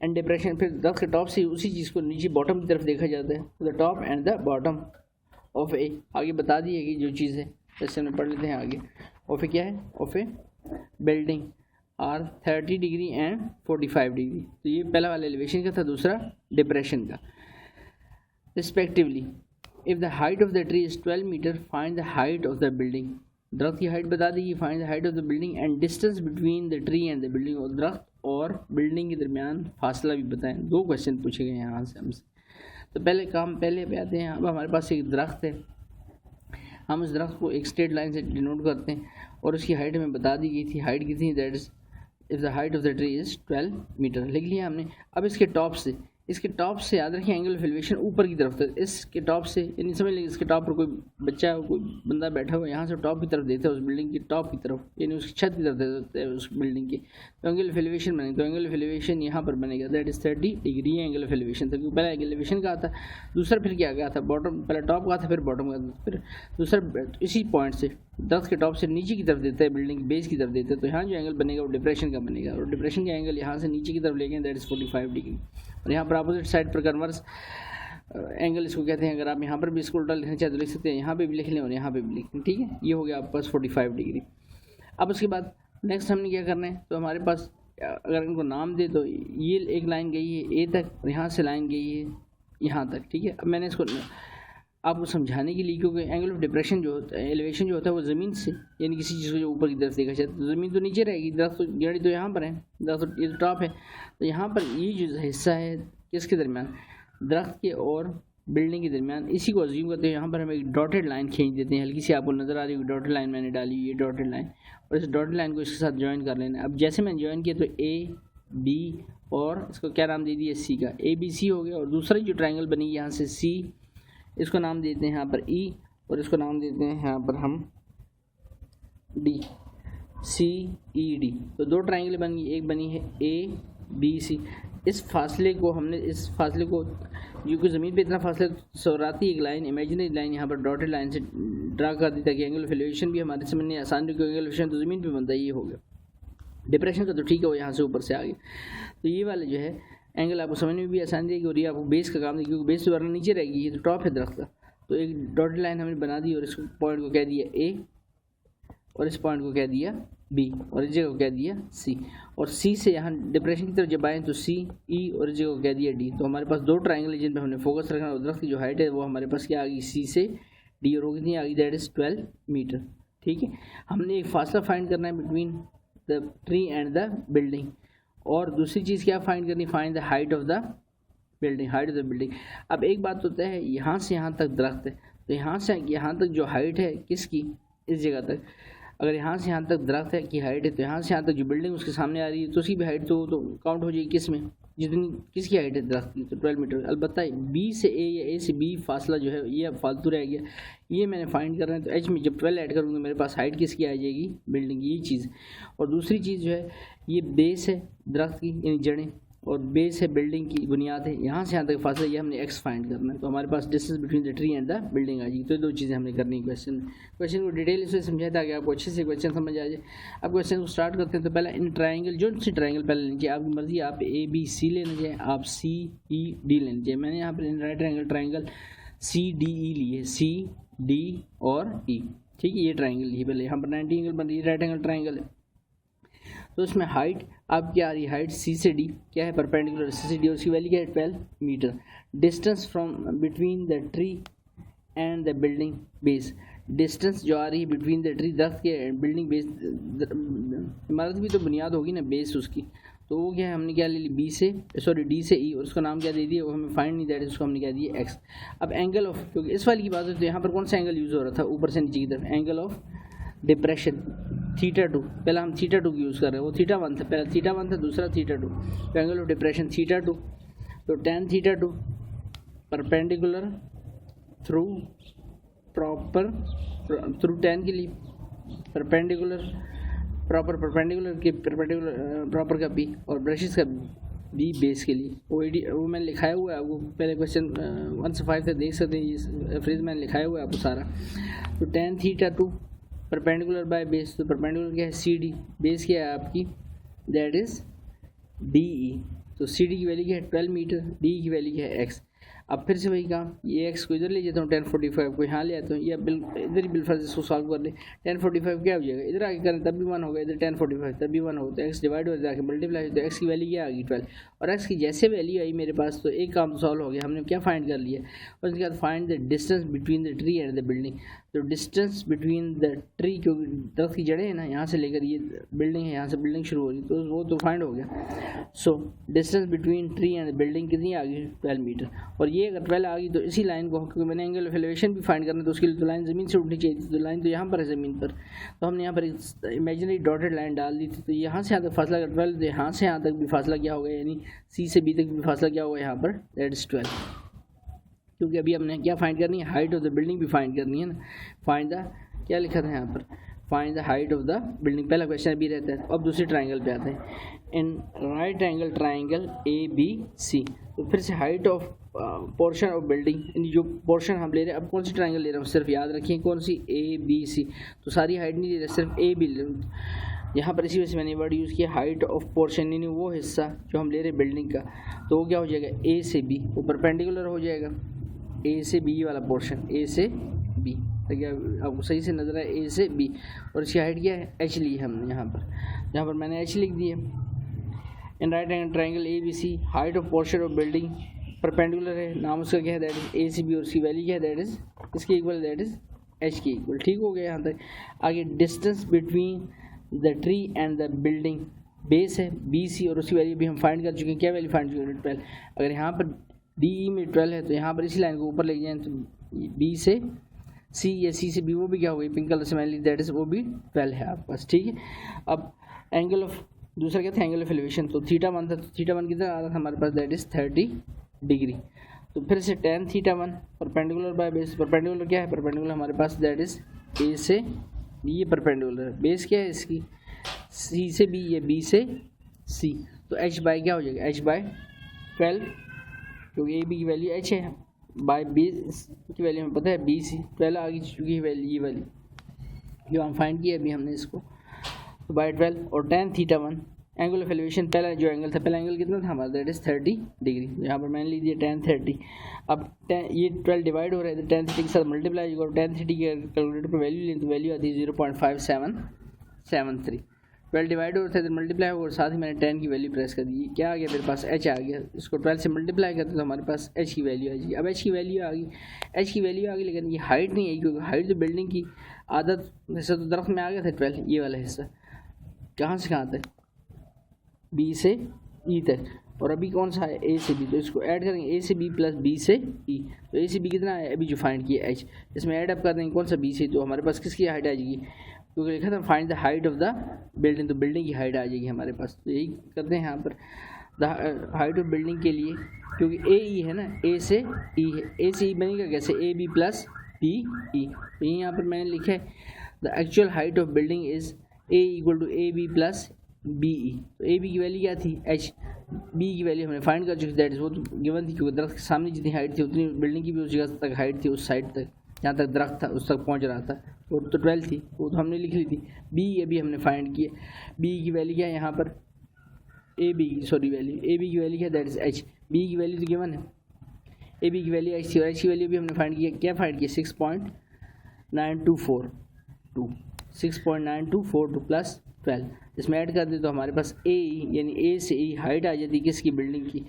एंड डिप्रेशन, फिर दरख्त के टॉप से उसी चीज़ को नीचे बॉटम की तरफ देखा जाता है, the top and the bottom of a, आगे बता दिए कि जो चीज़ है, जैसे हम पढ़ लेते हैं आगे। ऑफ ए क्या है, of a building are 30 degree and 45 degree, तो ये पहला वाला एलिवेशन का था, दूसरा डिप्रेशन का। Respectively, if the height of the tree is 12 metre, find the height of the building, दरख्त की हाइट बता दी, find the height of the building and distance between the tree and the building, और दरख्त और building के दरमियान फासला भी बताएं। 2 क्वेश्चन पूछे गए यहाँ से हमसे। तो पहले पे आते हैं। अब हमारे पास एक दरख्त है, हम उस दरख्त को एक स्ट्रेट लाइन से डिनोट करते हैं और उसकी हाइट हमें बता दी गई थी, हाइट कितनी, that is if the height of the tree is 12 metre, लिख लिया हमने। अब इसके टॉप से याद रखिए एंगल ऑफ एलिवेशन ऊपर की तरफ तक, इसके टॉप से, यानी समझ लीजिए इसके टॉप पर कोई बच्चा कोई बंदा बैठा हुआ है, यहाँ से टॉप की तरफ देखता है उस बिल्डिंग की टॉप की तरफ, यानी उसकी छत की तरफ देखता है उस बिल्डिंग की, तो एंगल ऑफ एलिवेशन बनेगा। तो एंगल ऑफ एलिवेशन यहाँ पर बनेगा, that is 30 degree angle of elevation था, क्योंकि पहला एंगल एलिवेशन का आता, दूसरा फिर क्या गया था, बॉटम, पहला टॉप का था फिर बॉटम का था, फिर दूसरा इसी पॉइंट से दरख्त के टॉप से नीचे की तरफ देता है, बिल्डिंग बेस की तरफ देता है, तो यहाँ जो एंगल बनेगा वो डिप्रेशन का बनेगा, और डिप्रेशन का एंगल यहाँ से नीचे की तरफ लेंगे, दैट इज़ 45 डिग्री। और यहाँ पर अपोजिट साइड पर कन्वर्स एंगल इसको कहते हैं, अगर आप यहाँ पर भी इसको उल्टा लिखना चाहे तो लिख सकते हैं, यहाँ पे भी लिख लें और यहाँ पे भी लिख लें, ठीक है। ये हो गया आपके पास 45 डिग्री। अब उसके बाद नेक्स्ट हमने क्या करना है, तो हमारे पास अगर इनको नाम दे तो ये एक लाइन गई है ए तक और यहाँ से लाइन गई है यहाँ तक, ठीक है। अब मैंने इसको आपको समझाने के लिए, क्योंकि एंगल ऑफ डिप्रेशन जो होता है, एलिवेशन जो होता है वो ज़मीन से, यानी किसी चीज़ को जो ऊपर की तरफ देखा जाए तो ज़मीन तो नीचे रहेगी, दरख्त तो जड़ी तो यहाँ पर है, दरख्त ये तो टॉप है, तो यहाँ पर ये जो हिस्सा है किसके दरमियान, दरख्त के और बिल्डिंग के दरमियान, इसी को अज्यूम करते हैं। यहाँ पर हम एक डॉटेड लाइन खींच देते हैं, हल्की सी आपको नज़र आ रही है डॉटेड लाइन मैंने डाली, ये डॉटेड लाइन, और इस डॉटेड लाइन को इसके साथ ज्वाइन कर लेना है। अब जैसे मैंने ज्वाइन किया तो ए बी और इसको क्या नाम दे दिया, सी का, ए बी सी हो गया। और दूसरा जो ट्रायंगल बनी यहाँ से सी, इसको नाम देते हैं यहाँ पर ई, और इसको नाम देते हैं यहाँ पर हम डी, सी ई डी। तो 2 ट्रायंगल बन गई, एक बनी है ए बी सी। इस फासले को जो कि ज़मीन पे इतना फासला, सौराती एक लाइन, इमेजिनरी लाइन यहाँ पर डॉटेड लाइन से ड्रा कर दी ताकि एंगल ऑफ एलिवेशन भी हमारे समझने आसान, क्योंकि एंगल ऑफ एलिवेशन तो ज़मीन पे बनता है, ये हो गया। डिप्रेशन का तो ठीक है, वो यहाँ से ऊपर से आ गया, तो ये वाले जो है एंगल आपको समझने में भी आसान देगी, और ये आपको बेस का काम देगी, क्योंकि बेस वरना नीचे रहेगी, ये तो टॉप है दरख्त का। तो एक डॉटेड लाइन हमने बना दी और इस पॉइंट को कह दिया ए, और इस पॉइंट को कह दिया बी, और इस जगह को कह दिया सी, और सी से यहाँ डिप्रेशन की तरफ जब आएँ तो सी ई, और इस जगह को कह दिया डी। तो हमारे पास 2 ट्रायंगल है जिन पर हमने फोकस रखना, और दरख्त की जो हाइट है वो हमारे पास क्या आ गई, सी से डी, और वो कितनी आ गई, दैट इज़ 12 मीटर, ठीक है। हमने एक फासला फाइंड करना है between the tree and the building, और दूसरी चीज़ क्या फाइंड करनी, find the height of the building, height of the building. अब एक बात होता है, यहाँ से यहाँ तक दरख्त है, तो यहाँ से यहाँ तक जो हाइट है किसकी, इस जगह तक, अगर यहाँ से यहाँ तक दरख्त है की हाइट है, तो यहाँ से यहाँ तक जो बिल्डिंग उसके सामने आ रही है तो उसकी भी हाइट तो काउंट हो जाएगी, किस में, जितनी किसकी हाइट है दरख्त की, तो 12 मीटर। अलबत्ता बी से ए या ए से बी फासला जो है ये अब फालतू रह गया, ये मैंने फाइंड करना है, तो एच में जब 12 ऐड करूँगा मेरे पास हाइट किसकी आ जाएगी, बिल्डिंग की, ये चीज़। और दूसरी चीज़ जो है, ये बेस है दरख्त की, यानी जड़ें, और बेस है बिल्डिंग की बुनियाद है, यहाँ से यहाँ तक फासला, ये हमने एक्स फाइंड करना है, तो हमारे पास distance between the tree and the building आ जाएगी। तो 2 चीज़ें हमने करनी है क्वेश्चन को डिटेल इससे समझाया ताकि आपको अच्छे से क्वेश्चन समझ आ जाए। अब क्वेश्चन को स्टार्ट करते हैं। तो पहला इन ट्रायंगल, जो सी ट्रायंगल पहले लेनी चाहिए, आपकी मर्जी, आप ए बी सी लेना चाहिए, आप सी ई डी लेना चाहिए। मैंने यहाँ पर in right triangle C D E लिए, सी डी और ई, ठीक है। ये ट्रायंगल लिए पहले, यहाँ पर 90 एंगल बन रही है, राइट एंगल ट्रायंगल है। तो इसमें हाइट आप क्या आ रही है, हाइट सी से डी क्या है, परपेंडिकुलर सी से डी, और उसकी वैल्यू क्या है 12 metre. Distance from between the tree and the building base, distance जो आ रही है बिटवीन द ट्री, दरख्त के बिल्डिंग बेस, इमारत भी तो बुनियाद होगी ना, बेस उसकी, तो वो क्या है, हमने क्या ले ली बी से, सॉरी डी से ई, और उसका नाम क्या दे दिया, वो हमें फाइंड नहीं, दैट उसको हमने क्या दिया एक्स। अब एंगल ऑफ, क्योंकि इस वाली की बात है तो यहाँ पर कौन सा एंगल यूज़ हो रहा था, ऊपर से नीचे की तरफ, एंगल ऑफ डिप्रेशन, θ2, पहला हम θ2 की यूज़ कर रहे हैं, वो θ1 था, पहला θ1 था, दूसरा θ2, एंगल ऑफ डिप्रेशन θ2, तो tan θ2 परपेंडिकुलर थ्रू tan के लिए परपेंडिकुलर परपेंडिकुलर के प्रॉपर का बी और ब्रशेस का बी बेस के लिए वो मैंने लिखाया हुआ है आपको, पहले क्वेश्चन 1 से 5 तक देख सकते हैं, ये फ्रेज मैंने लिखाया हुआ है आपको सारा। तो tan θ2 परपेंडिकुलर बाय बेस, तो परपेंडिकुलर क्या है CD, बेस क्या है आपकी, दैट इज DE, तो CD की वैल्यू क्या है 12 मीटर, DE की वैल्यू क्या है x। अब फिर से वही काम, ये x को इधर ले जाता हूँ, 1045 को यहाँ ले आता हूँ, या इधर ही बिलफर्ज इसको सॉल्व कर ले, 1045 क्या हो जाएगा, इधर आगे करें तब भी 1 होगा, इधर 1045 तब भी 1 होगा, तो x डिवाइड हो जाके मल्टीप्लाई, तो x की वैल्यू क्या आ गई 12, और x की जैसे वैल्यू आई मेरे पास, तो एक काम तो सॉल्व हो गया, हमने क्या फाइंड कर लिया, और उसके बाद find the distance between the tree and the building. तो डिस्टेंस बिटवीन द ट्री, क्योंकि दरख्त की जड़ें हैं ना, यहाँ से लेकर ये बिल्डिंग है, यहाँ से बिल्डिंग शुरू हो रही, तो वो तो फाइंड हो गया। So distance between tree and building कितनी आ गई 12 मीटर, और ये अगर 12 आ गई तो इसी लाइन को, क्योंकि मैंने एंगल ऑफ एलिवेशन भी फाइंड करना, तो उसके लिए तो लाइन ज़मीन से उठनी चाहिए थी, तो लाइन तो यहाँ पर है ज़मीन पर, तो हमने यहाँ पर इमेजिनरी डॉटेड लाइन डाल दी थी, तो यहाँ से यहाँ तक फासला अगर 12, तो यहाँ से यहाँ तक भी फासला क्या होगा, यानी C से B तक भी फासला क्या होगा यहाँ पर, दैट इज़ 12, क्योंकि अभी हमने क्या फाइंड करनी है, हाइट ऑफ द बिल्डिंग भी फाइंड करनी है ना। फाइंड द, क्या लिखा था यहाँ पर, find the height of the building, पहला क्वेश्चन अभी रहता है। अब दूसरे ट्राइंगल पे आते हैं, in right angle triangle ABC, तो फिर से height of portion of building, यानी जो पोर्शन हम ले रहे हैं, अब कौन सी ट्राइंगल ले रहे हैं सिर्फ याद रखिए कौन सी, ABC, तो सारी हाइट नहीं ले रहे, सिर्फ AB ले रहे यहाँ पर, इसी वजह से मैंने वर्ड यूज़ किया हाइट ऑफ पोर्शन, यानी वो हिस्सा जो हम ले रहे हैं बिल्डिंग का, तो वो क्या हो जाएगा A से B, वो परपेंडिकुलर हो जाएगा A से B वाला पोर्शन, A से B, क्या आपको सही से नजर आए, A से B, और इसकी हाइट क्या है H ली है हमने यहाँ पर मैंने H लिख दिया। इन right angle triangle ABC, height of portion of building perpendicular है, नाम उसका क्या है, दैट इज A से B, और उसकी वैल्यू क्या है, दैट इज इसके इक्वल, दैट इज H के इक्वल। ठीक हो गया यहाँ तक। आगे distance between the tree and the building, base है BC, और उसकी वैल्यू भी हम फाइंड कर चुके हैं, क्या वैल्यू फाइंड चुके हैं 12। अगर यहाँ पर DE में 12 है, तो यहाँ पर इसी लाइन को ऊपर ले जाएं, तो B से C या C से B, वो भी क्या हो गई, पिंक कलर से मैंने ली, दैट इज वो भी 12 है आपके पास। ठीक है, अब एंगल ऑफ दूसरा क्या था, एंगल ऑफ एलिवेशन, तो θ1 था, तो θ1 कितना आ रहा था हमारे पास, दैट इज 30 डिग्री। तो फिर से tan θ1 perpendicular by base, perpendicular क्या है, परपेंडिकुलर हमारे पास दैट इज A से B, ये परपेंडिकुलर, बेस क्या है इसकी C से B, ये B से C, तो H बाय क्या हो जाएगा, H बाय 12, क्योंकि AB की वैल्यू H है, बाय B की वैल्यू हमें पता है BC, 12 आ गई चुकी है वैल्यू, ये वाली जो हम फाइंड किया अभी हमने इसको, तो बाय 12, और tan θ1 एंगल ऑफ एलिवेशन, पहला जो एंगल था, पहला एंगल कितना था हमारा, दैट इज 30 डिग्री, यहाँ पर मैंने लीजिए tan 30। अब ये 12 डिवाइड हो रहा है, तो tan 30 के साथ मल्टीप्लाई होगा, और tan 30 के कैलकुलेटर पर वैल्यू लें तो वैल्यू आती है 0.5773। 12 डिवाइड होता है तो मल्टीप्लाई होगा, और साथ ही मैंने 10 की वैल्यू प्रेस कर दी, क्या आ गया मेरे पास, H आ गया, इसको 12 से मल्टीप्लाई करते तो हमारे पास H की वैल्यू आ जाएगी। अब H की वैल्यू आ गई, H की वैल्यू आ गई, लेकिन ये हाइट नहीं आई, क्योंकि हाइट तो बिल्डिंग की आदत हिस्सा तो दरख्त में आ गया था 12, ये वाला हिस्सा कहाँ से कहाँ तक, B से E तक, और अभी कौन सा है A से B, तो इसको ऐड करेंगे A से B प्लस B से E, तो A से B कितना है अभी जो फाइंड किया H, इसमें ऐड अप कर देंगे कौन सा B से, तो हमारे पास किसकी हाइट आ जाएगी, क्योंकि लिखा था find the height of the building, तो बिल्डिंग की हाइट आ जाएगी हमारे पास। तो यही करते हैं यहाँ पर द हाइट ऑफ बिल्डिंग के लिए, क्योंकि AE है ना, A से E है, A से E बनेगा कैसे, AB प्लस BE, तो यहाँ पर मैंने लिखा है the actual height of building is A equal to AB plus BE, तो AB की वैल्यू क्या थी H, B की वैल्यू हमने फाइंड कर चुकी, दैट इज वो तो गिवन थी, क्योंकि दरख्त के सामने जितनी हाइट थी उतनी बिल्डिंग की भी उस जगह तक हाइट थी, उस साइड तक जहाँ तक दरख्त था उस तक पहुँच रहा था, वो तो 12 थी, वो तो हमने लिख ली थी। B अभी हमने फाइंड किया, B की वैल्यू क्या है यहाँ पर, AB की वैल्यू क्या, दैट इज H, B की वैल्यू तो गिवन है, AB की वैल्यू H थी, और H की वैल्यू भी हमने फाइंड किया, क्या फाइंड किया 6.9242 प्लस 12, इसमें ऐड कर दे तो हमारे पास AE यानी A से E हाइट आ जाती है किसकी, बिल्डिंग की,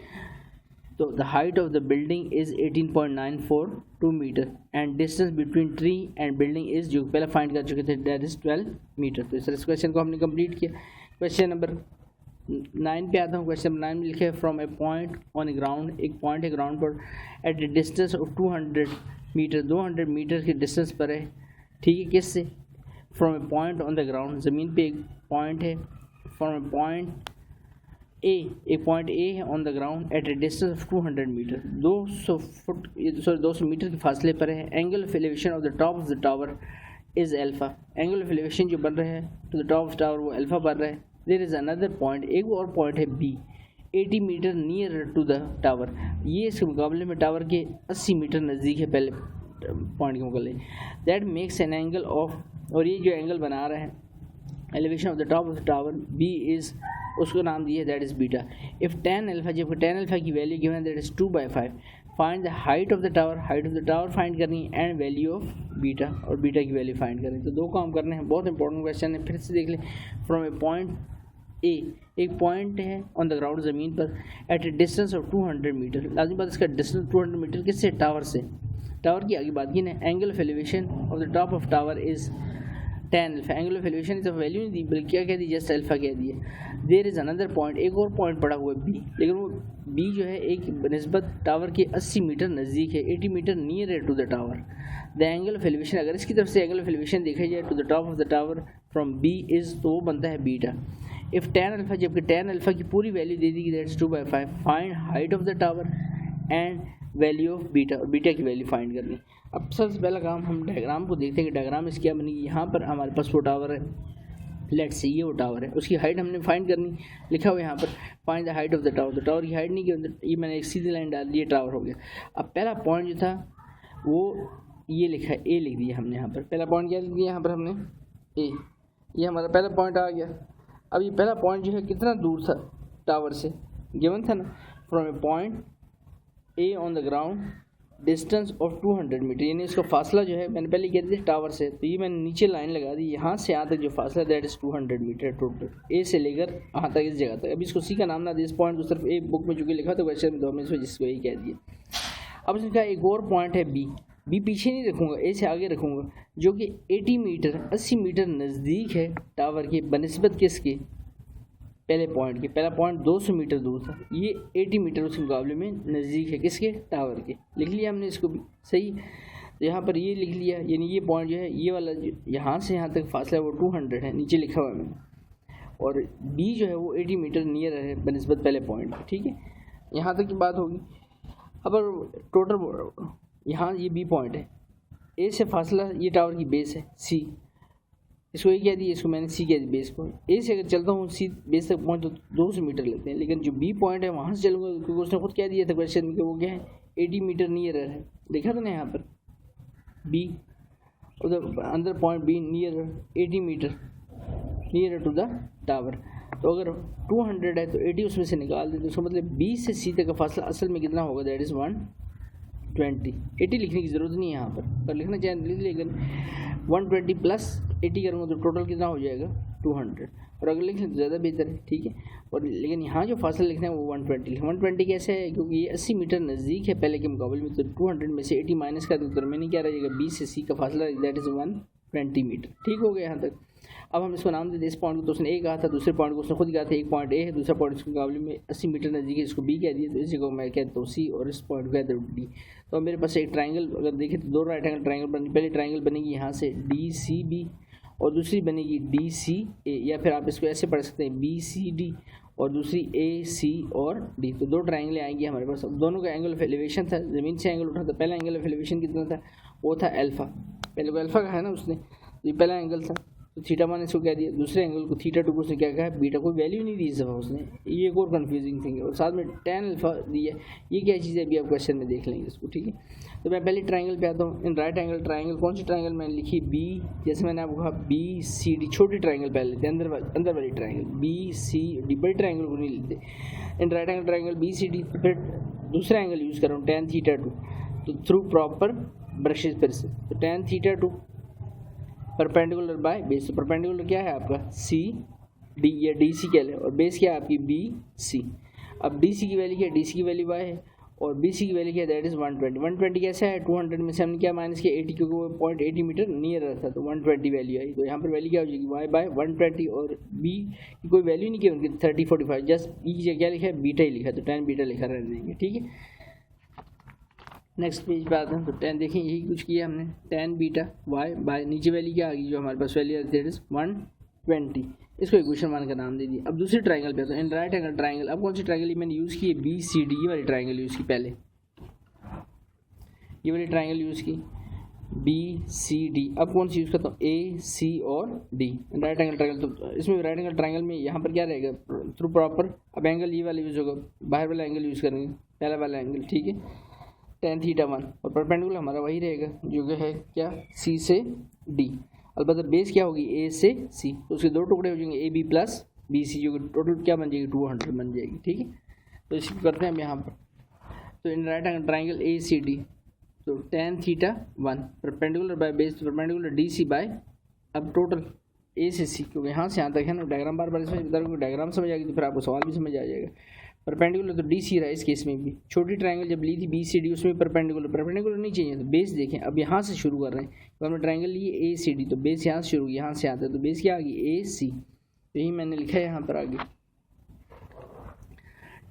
तो the height of the building is 18.942 metre and distance between tree and building is, जो पहले फाइंड कर चुके थे, दैट इज 12 मीटर। तो इस क्वेश्चन को हमने कंप्लीट किया। क्वेश्चन नंबर 9 पे आता हूँ। क्वेश्चन नंबर 9 में लिखे from a point on ground, एक पॉइंट है ग्राउंड पर at a distance of 200 metre, 200 metre के डिस्टेंस पर है, ठीक है, किससे, from a point on the ground, ज़मीन पे एक पॉइंट है, फ्रॉम ए पॉइंट ए, एक पॉइंट ए है on the ground at a distance of 200 metre, 200 metre के फासले पर है। Angle of elevation of the top of the tower is alpha, angle of elevation जो बन रहा है to the top of tower वो अल्फ़ा बन रहा है। देयर इज़ अनदर पॉइंट, एक और पॉइंट है B 80 metre near to the tower, ये इसके मुकाबले में टावर के 80 मीटर नज़दीक है पहले पॉइंट के मुकाबले। That makes an angle of, और ये जो एंगल बना रहा है elevation of the top of the tower B is, उसको नाम दिया that is beta. If tan alpha, जब tan अल्फ़ा की value given that is 2/5, find the height of the tower, height of the tower find करनी है and value of beta, और beta की value find करनी। तो दो काम करने हैं, बहुत इंपॉर्टेंट क्वेश्चन है, फिर से देख लें। फ्रॉम ए पॉइंट ए, एक पॉइंट है ऑन द ग्राउंड ज़मीन पर at a distance of 200 metre, लाजमी बात इसका डिस्टेंस 200 मीटर किससे, टावर से। टावर की आगे बात की ना, angle of elevation of the top of tower is tan alpha, angle of elevation इस वैल्यू नहीं दी बल्कि क्या कह दी, जस्ट अल्फा कह दिया। देयर इज़ अनदर पॉइंट, एक और पॉइंट पड़ा हुआ है बी, लेकिन वो बी जो है एक निस्बत टावर के 80 मीटर नज़दीक है, 80 मीटर नियर है to the tower. The angle of elevation, अगर इसकी तरफ से एंगल ऑफ एलिवेशन देखा जाए to the top of the tower from B is, तो वो बनता है बीटा। इफ़ tan अल्फा, जबकि tan अल्फा की पूरी वैल्यू दे दी that's 2/5, find height of the tower and value of beta, और बीटा की वैल्यू फाइंड करनी। अब सबसे पहला काम हम डायग्राम को देखते हैं कि डायग्राम इस क्या बनेगी। यहाँ पर हमारे पास वो टावर है, लेट्स से ये वो टावर है, उसकी हाइट हमने फाइंड करनी, लिखा हुआ है यहाँ पर find the height of the tower. तो टावर की हाइट नहीं की, ये मैंने एक सीधी लाइन डाल दी, ये टावर हो गया। अब पहला पॉइंट जो था वो ये लिखा है, ए लिख दिया हमने यहाँ पर। पहला पॉइंट क्या लिख दिया यहाँ पर हमने, ए, ये हमारा पहला पॉइंट आ गया। अब ये पहला पॉइंट जो है कितना दूर था टावर से, गिवन था ना, from a point A on the ground distance of 200 metre, यानी इसका फासला जो है मैंने पहले कह दिया टावर से, तो ये मैंने नीचे लाइन लगा दी, यहाँ से यहाँ तक जो फासला दैट इज़ 200 मीटर टोटल, ए से लेकर यहाँ तक इस जगह तक। अभी इसको सी का नाम ना दे, इस पॉइंट को सिर्फ एक बुक में चूँकि लिखा था क्वेश्चन में, तो हमने इसको जिसको यही कह दिया। अब इसका एक और पॉइंट है बी, बी पीछे नहीं रखूँगा, ए से आगे रखूँगा, जो कि 80 मीटर नज़दीक है टावर के बनिस्बत किसके, पहले पॉइंट के। पहला पॉइंट 200 मीटर दूर था, ये 80 मीटर उसके मुकाबले में नज़दीक है किसके, टावर के। लिख लिया हमने इसको भी सही, यहाँ पर ये लिख लिया, यानी ये पॉइंट जो है ये वाला यहाँ से यहाँ तक फासला है वो 200 है, नीचे लिखा हुआ है मैंने, और बी जो है वो 80 मीटर नियर है बनिस्बत पहले पॉइंट, ठीक है। यहाँ तक की बात होगी। अब टोटल यहाँ ये बी पॉइंट है, ए से फासला, ये टावर की बेस है सी, इसको ये कह दिया, इसको मैंने सी कह दी बेस को। ए से अगर चलता हूँ सी बेस तक पहुँच तो 200 मीटर लगते हैं, लेकिन जो बी पॉइंट है वहाँ से चलूँगा क्योंकि उसने खुद कह दिया था क्वेश्चन में कि वो क्या है 80 मीटर नियर है, देखा था ना यहाँ पर बी, उधर अंदर point B near 80 metre near to the tower. तो अगर 200 है तो 80 उसमें से निकाल दें, तो उसका मतलब बी से सी तक का फासला असल में कितना होगा, दैट इज़ 120। 80 लिखने की ज़रूरत नहीं है यहाँ पर लिखना चाहें लिख, लेकिन 120 प्लस 80 करूँगा तो टोटल कितना हो जाएगा 200, और अगर लिख लें तो ज़्यादा बेहतर है, ठीक है। और लेकिन यहाँ जो फासला लिखना है वो 120 120 कैसे है, क्योंकि ये 80 मीटर नज़दीक है पहले के मुकाबले में, तो 200 में से 80 माइनस का तो दरमियानी क्या रहेगा, बी से सी का फासला दैट इज़ 120 मीटर, ठीक हो गया यहाँ तक। अब हम इसको नाम देते इस पॉइंट को, तो उसने ए कहा था, दूसरे पॉइंट को उसने खुद कहा था, एक पॉइंट ए है, दूसरा पॉइंट इसके मुकाबले में 80 मीटर नज़दीक है, इसको बी कह दिया, तो इस जगह मैं कहता हूँ सी, और इस पॉइंट को कहता हूँ डी। तो मेरे पास एक ट्राइंगल अगर देखें तो 2 राइट एंगल ट्राइंगल बनी, पहले ट्राइंगल बनेगी यहाँ से डी सी बी, और दूसरी बनेगी डी सी ए, या फिर आप इसको ऐसे पढ़ सकते हैं बी सी डी, और दूसरी ए सी और डी। तो 2 ट्राइंगलें आएंगी हमारे पास। अब दोनों का एंगल ऑफ एलिवेशन था, ज़मीन से एंगल उठा था, पहला एंगल ऑफ एलिवेशन कितना था, वो था अल्फ़ा, पहले को अल्फ़ा कहा है ना उसने, ये पहला एंगल था, तो थीटा 1 इसको कह दिया, दूसरे एंगल को थीटा 2 को उसने क्या कहा, बीटा, कोई वैल्यू नहीं दी इस दफ़ा उसने, ये एक और कन्फ्यूजिंग थिंग है। और साथ में tan अल्फ़ा दिया, ये क्या चीज़ है अभी आप क्वेश्चन में देख लेंगे इसको, ठीक है। तो मैं पहले ट्राइंगल पे आता हूँ, इन राइट एंगल ट्राइंगल, कौन सी ट्राइंगल मैंने लिखी, बी, जैसे मैंने आपको कहा बी सी डी, छोटी ट्राइंगल पहले लेते हैं, अंदर वाली ट्राइंगल बी सी डी, बड़ी ट्राइंगल को नहीं लेते। In right angle triangle B C D, फिर दूसरा एंगल यूज़ कर रहा हूँ tan थीटा 2, तो थ्रू प्रॉपर ब्रशेज फिर से, तो tan theta 2 perpendicular by base, तो परपेंडिकुलर क्या है आपका सी डी या डी सी कह लें, और बेस क्या है आपकी बी सी। अब डी सी की वैल्यू क्या है, डी सी की वैल्यू वाई है, और बी सी की वैल्यू क्या है, दैट इज़ 120। 120 कैसे है, 200 में से हमने क्या माइनस किया 80, क्योंकि वो पॉइंट 80 मीटर नियर था, तो 120 वैल्यू आई। तो यहाँ पर वैल्यू क्या हो जाएगी, वाई बाय 120, और बी की कोई वैल्यू नहीं की उनकी 30 45, जस्ट बी की क्या लिखा है, बीटा ही लिखा है, तो tan बीटा लिखा रहने देंगे, ठीक है। नेक्स्ट पेज पे आते हैं तो 10 देखें यही कुछ किया हमने tan बीटा y बाय नीचे वैल्यू क्या आ गई जो हमारे पास वैल्यू दैट इज 120, इसको इक्वेशन 1 का नाम दे दिया। अब दूसरी ट्रायंगल पे आता है इन राइट एंगल ट्रायंगल। अब कौन सी ट्रायंगल मैंने यूज़ की है BCD वाली ट्रायंगल यूज़ की, पहले ये वाली ट्रायंगल यूज़ की BCD। अब कौन सी यूज़ करता हूँ AC और D राइट एंगल ट्रायंगल। तो इसमें राइट एंगल ट्रायंगल में यहाँ पर क्या रहेगा थ्रू प्रॉपर, अब एंगल ये वाला यूज़ होगा, बाहर वाला एंगल यूज़ करेंगे पहला वाला एंगल, ठीक है tan θ 1 और परपेंडिकुलर हमारा वही रहेगा जो कि है क्या C से D। अलबत्ता बेस क्या होगी A से C, तो उसके दो टुकड़े हो जाएंगे AB प्लस BC जो कि टोटल क्या बन जाएगी 200 बन जाएगी, ठीक है। तो इसको करते हैं हम यहाँ पर, तो in right angle triangle ACD तो tan θ 1 perpendicular by base perpendicular DC by अब टोटल A से C, क्योंकि यहाँ से यहाँ तक है ना डायग्राम बार बार इसमें इधर डायग्राम समझ आएगी तो फिर आपको सवाल भी समझ आ जाएगा। परपेंडिकुलर तो DC रहा है इस केस में भी, छोटी ट्रायंगल जब ली थी BCD उसमें परपेंडिकुलर नहीं चाहिए, तो बेस देखें अब यहाँ से शुरू कर रहे हैं, तो हमने ट्रायंगल लिए ACD तो बेस यहाँ से शुरू यहाँ से आता है तो बेस क्या आ गई AC, तो यही मैंने लिखा है यहाँ पर आगे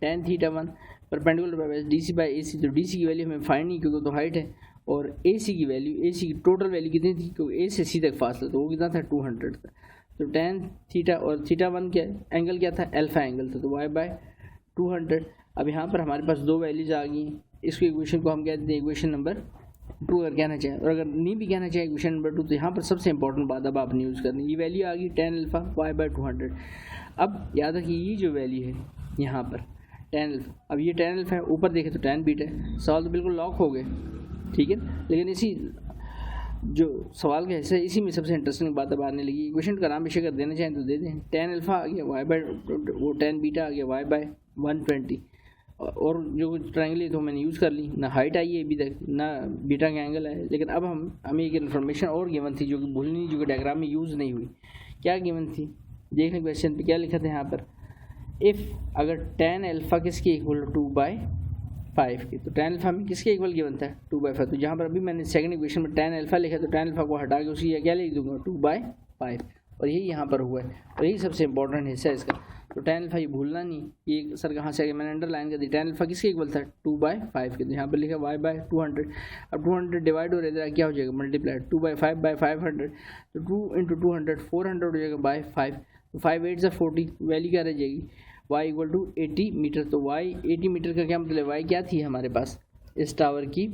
tan θ 1 perpendicular by base DC by AC। तो DC की वैल्यू हमें फाइंड नहीं क्योंकि तो हाइट है, और AC की वैल्यू AC की टोटल वैल्यू कितनी थी क्योंकि A से C तक फासला तो वो कितना था 200 था। तो tan θ और θ 1 क्या एंगल क्या था अल्फा एंगल था, तो y बाय 200। अब यहाँ पर हमारे पास दो वैल्यूज आ गई, इसको इक्वेशन को हम कहते हैं इक्वेशन नंबर 2 अगर कहना चाहें, और अगर नहीं भी कहना चाहें इक्वेशन नंबर 2 तो यहाँ पर सबसे इंपॉर्टेंट बात अब आपने यूज़ करनी, ये वैल्यू आ गई tan अल्फा y बाय 200। अब याद रखिए ये जो वैल्यू है यहाँ पर tan अल्फा, अब ये tan अल्फा है, ऊपर देखें तो tan बीटा है, सवाल तो बिल्कुल लॉक हो गए, ठीक है। लेकिन इसी जो सवाल का हिस्सा है इसी में सबसे इंटरेस्टिंग बात अब आने लगी, इक्वेशन का नाम बेशक देना चाहें तो दे दें, tan अल्फा आ गया y बाय वो tan बीटा आ गया y बाय 120, और जो ट्रायंगल है तो मैंने यूज़ कर ली, ना हाइट आई है अभी तक ना बीटा का एंगल है। लेकिन अब हमें एक इन्फॉर्मेशन और गिवन थी जो कि भूलनी, जो कि डायग्राम में यूज़ नहीं हुई। क्या गिवन थी देख लें, क्वेश्चन पे क्या लिखा था यहाँ पर, इफ़ अगर tan अल्फा किसके इक्वल 2/5 के, तो tan अल्फा में किसके इक्वल गिवन था 2/5, तो जहाँ पर अभी मैंने सेकंड इक्वेशन में tan अल्फा लिखा तो tan अल्फा को हटा के उसकी क्या लिख दूंगा 2/5, और यही यहाँ पर हुआ है और यही सबसे इंपॉर्टेंट हिस्सा है इसका। तो tan अल्फा ये भूलना नहीं, ये सर कहाँ से आ गया मैंने अंडरलाइन कर दी, tan अल्फा किसके इक्वल था 2/5 के, तो यहाँ पर लिखा y बाय 200। अब 200 डिवाइड हो रहा है क्या हो जाएगा मल्टीप्लाई 2/5 बाय 500, तो 2 × 200 400 हो जाएगा बाय 5, तो 5 8 से 40, वैल्यू क्या रह जाएगी y इक्वल टू 80 मीटर। तो y 80 मीटर का क्या मतलब y क्या थी हमारे पास इस टावर की,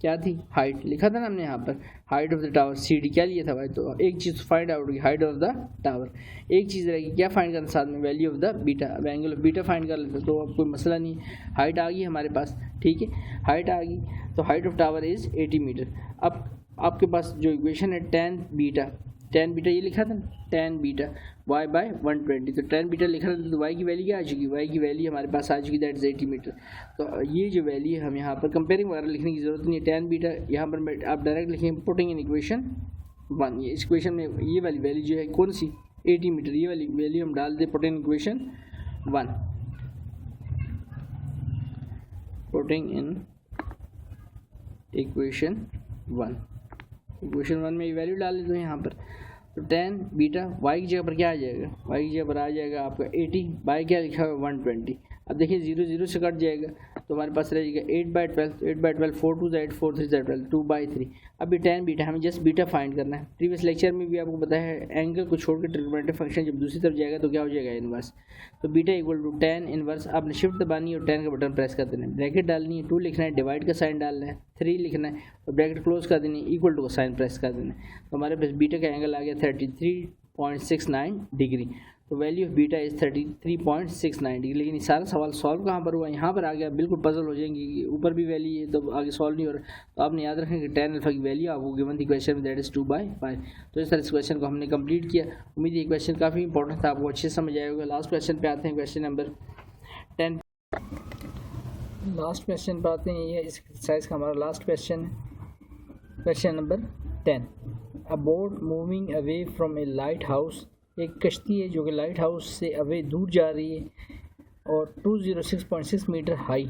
क्या थी हाइट, लिखा था ना हमने यहाँ पर height of the tower CD क्या लिया था भाई, तो एक चीज़ फाइंड आउट होगी हाइट ऑफ द टावर, एक चीज़ रहेगी क्या फाइंड करना साथ में वैल्यू ऑफ द बीटा। अब एंगल ऑफ बीटा फाइंड कर लेते तो अब कोई मसला नहीं है, हाइट आ गई हमारे पास, ठीक है हाइट आ गई, तो height of tower is 80 metre. अब आपके पास जो इक्वेशन है tan बीटा ये लिखा था ना tan बीटा y बाय 120, तो tan बीटा लिखा था तो y की वैल्यू क्या आ चुकी, y की वैल्यू हमारे पास आ चुकी दैट इज 80 मीटर। तो ये जो वैल्यू है हम यहाँ पर कंपेयरिंग वगैरह लिखने की ज़रूरत नहीं है, tan बीटा यहाँ पर आप डायरेक्ट लिखेंगे पुटिंग इन इक्वेशन 1, ये इस इक्वेशन में ये वाली वैल्यू जो है कौन सी 80 मीटर, ये वाली वैल्यू हम डाल दें putting in equation 1, putting in equation 1 में ये वैल्यू डाल देते हैं यहाँ पर, तो tan बीटा y की जगह पर क्या आ जाएगा, y की जगह पर आ जाएगा आपका 80 बाय क्या लिखा हुआ 120। अब देखिए 0 0 से कट जाएगा तो हमारे पास रहेगा 8/12 4 2 8 4 3 12 2/3। अब ये tan बीटा हमें जस्ट बीटा फाइंड करना है, प्रीवियस लेक्चर में भी आपको बताया है एंगल को छोड़कर ट्रिग्नोमेट्रिक फंक्शन जब दूसरी तरफ जाएगा तो क्या हो जाएगा इनवर्स, तो beta equal to tan inverse. आपने शिफ्ट दबानी है और tan का बटन प्रेस कर देना है, ब्रैकेट डालनी है 2 लिखना है, डिवाइड का साइन डालना है 3 लिखना है और ब्रैकेट क्लोज कर देनी है, इक्वल टू का साइन प्रेस कर देना है, तो हमारे पास बीटा का एंगल आ गया 33.69 डिग्री। तो value of beta is 33.69 degree. लेकिन ये सारा सवाल सॉल्व कहाँ पर हुआ, यहाँ पर आ गया, बिल्कुल पजल हो जाएंगे कि ऊपर भी वैल्यू है तो आगे सॉल्व नहीं हो रहा। तो आपने याद रखें कि tan अल्फा की वैल्यू आपको गिवन थी क्वेश्चन में दैट इज 2/5। तो इस तरह इस क्वेश्चन को हमने कंप्लीट किया। उम्मीद है ये क्वेश्चन काफ़ी इंपॉर्टेंट था, आपको अच्छे से समझ आएगा। लास्ट क्वेश्चन पे आते हैं, क्वेश्चन नंबर 10। लास्ट क्वेश्चन पे आते हैं, ये इस एक्सरसाइज का हमारा लास्ट क्वेश्चन है, question number 10। A boat moving away from A light house, एक कश्ती है जो कि लाइट हाउस से अवे दूर जा रही है और 206.6 मीटर हाई,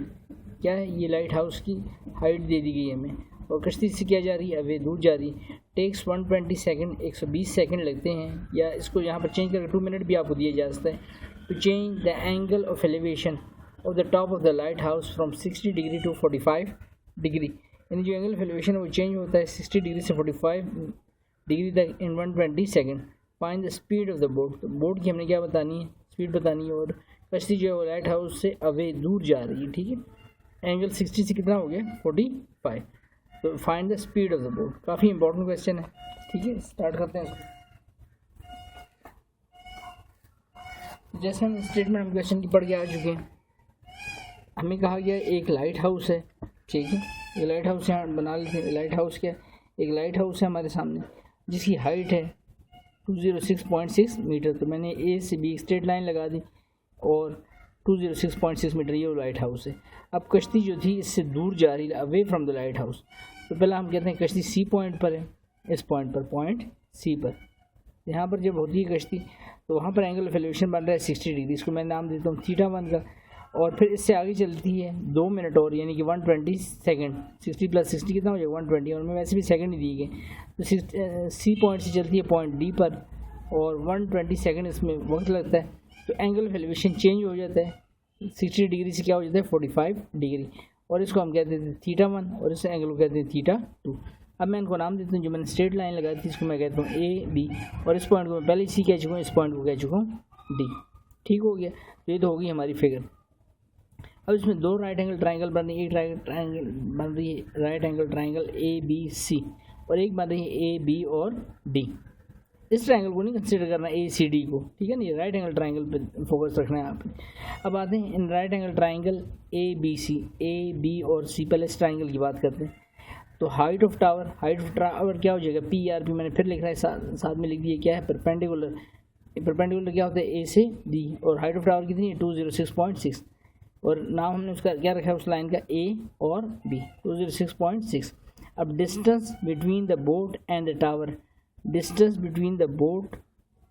क्या है ये लाइट हाउस की हाइट दे दी गई है हमें, और कश्ती से क्या जा रही है अवे दूर जा रही है। टेक्स 120 सेकंड, 120 सेकंड लगते हैं, या इसको यहाँ पर चेंज करके 2 मिनट भी आपको दिया जा सकता है। To change the angle of elevation of the top of the lighthouse from 60 degree to 45 degree, यानी जो एंगल ऑफ एलिवेशन है वो चेंज होता है 60 डिग्री से 45 डिग्री तक इन 120 second. Find the speed of the boat, तो बोट की हमने क्या बतानी है, स्पीड बतानी है, और कश्ती जो है वो लाइट हाउस से अवे दूर जा रही है, ठीक है। एंगल 60 से कितना हो गया 45, तो find the speed of the boat, काफ़ी इंपॉर्टेंट क्वेश्चन है, ठीक है। स्टार्ट करते हैं इसको। जैसे हम स्टेटमेंट हम क्वेश्चन की पढ़ के आ चुके हैं, हमें कहा गया एक लाइट हाउस है, ठीक है। ये लाइट हाउस यहाँ बना लेते हैं। लाइट हाउस क्या है, एक लाइट हाउस है हमारे सामने जिसकी हाइट है 206.6 मीटर, तो मैंने ए से बी स्ट्रेट लाइन लगा दी और 206.6 मीटर ये लाइट हाउस है। अब कश्ती जो थी इससे दूर जा रही है, away from the light house, तो पहला हम कहते हैं कश्ती सी पॉइंट पर है, इस पॉइंट पर, पॉइंट सी पर। यहाँ पर जब होती है कश्ती तो वहाँ पर एंगल ऑफ एलिवेशन बन रहा है 60 डिग्री, इसको मैं नाम देता हूँ θ1 का। और फिर इससे आगे चलती है 2 मिनट और, यानी कि 120 सेकेंड, 60 + 60 कितना हो जाएगा 120, और मैं वैसे भी सेकंड ही दिए गए, तो सी पॉइंट से चलती है पॉइंट डी पर और 120 सेकेंड इसमें वक्त लगता है, तो एंगल ऑफ एलिवेशन चेंज हो जाता है 60 डिग्री से क्या हो जाता है 45 डिग्री, और इसको हम कहते हैं θ1 और इस एंगल को कहते हैं θ2। अब मैं इनको नाम देता हूँ, जो मैंने स्ट्रेट लाइन लगाई थी इसको मैं कहता हूँ ए बी, और इस पॉइंट को मैं पहले सी कह चुका हूँ, इस पॉइंट को कह चुका हूँ डी, ठीक हो गया। तो ये तो होगी हमारी फिगर। अब इसमें दो राइट एंगल ट्राइंगल बन रही है, एक राइट ट्राइंगल बन रही है right angle triangle A B C, और एक बन रही है ए बी और डी। इस ट्राइंगल को नहीं कंसिडर करना ए सी डी को, ठीक है ना, ये राइट एंगल ट्राइंगल पे फोकस रखना है यहाँ पे। अब आते हैं in right angle triangle A B C, A B और सी, पहले इस ट्राइंगल की बात करते हैं। तो हाइट ऑफ टावर क्या हो जाएगा पी आर पी, मैंने फिर लिख रहा है साथ में लिख दिया, क्या है परपेंडिकुलर। परपेंडिकुलर क्या होता है ए से डी, और हाइट ऑफ टावर कितनी है 206.6, और नाम हमने उसका क्या रखा है उस लाइन का ए और बी, 206.6। अब distance between the boat and the tower, distance between the boat,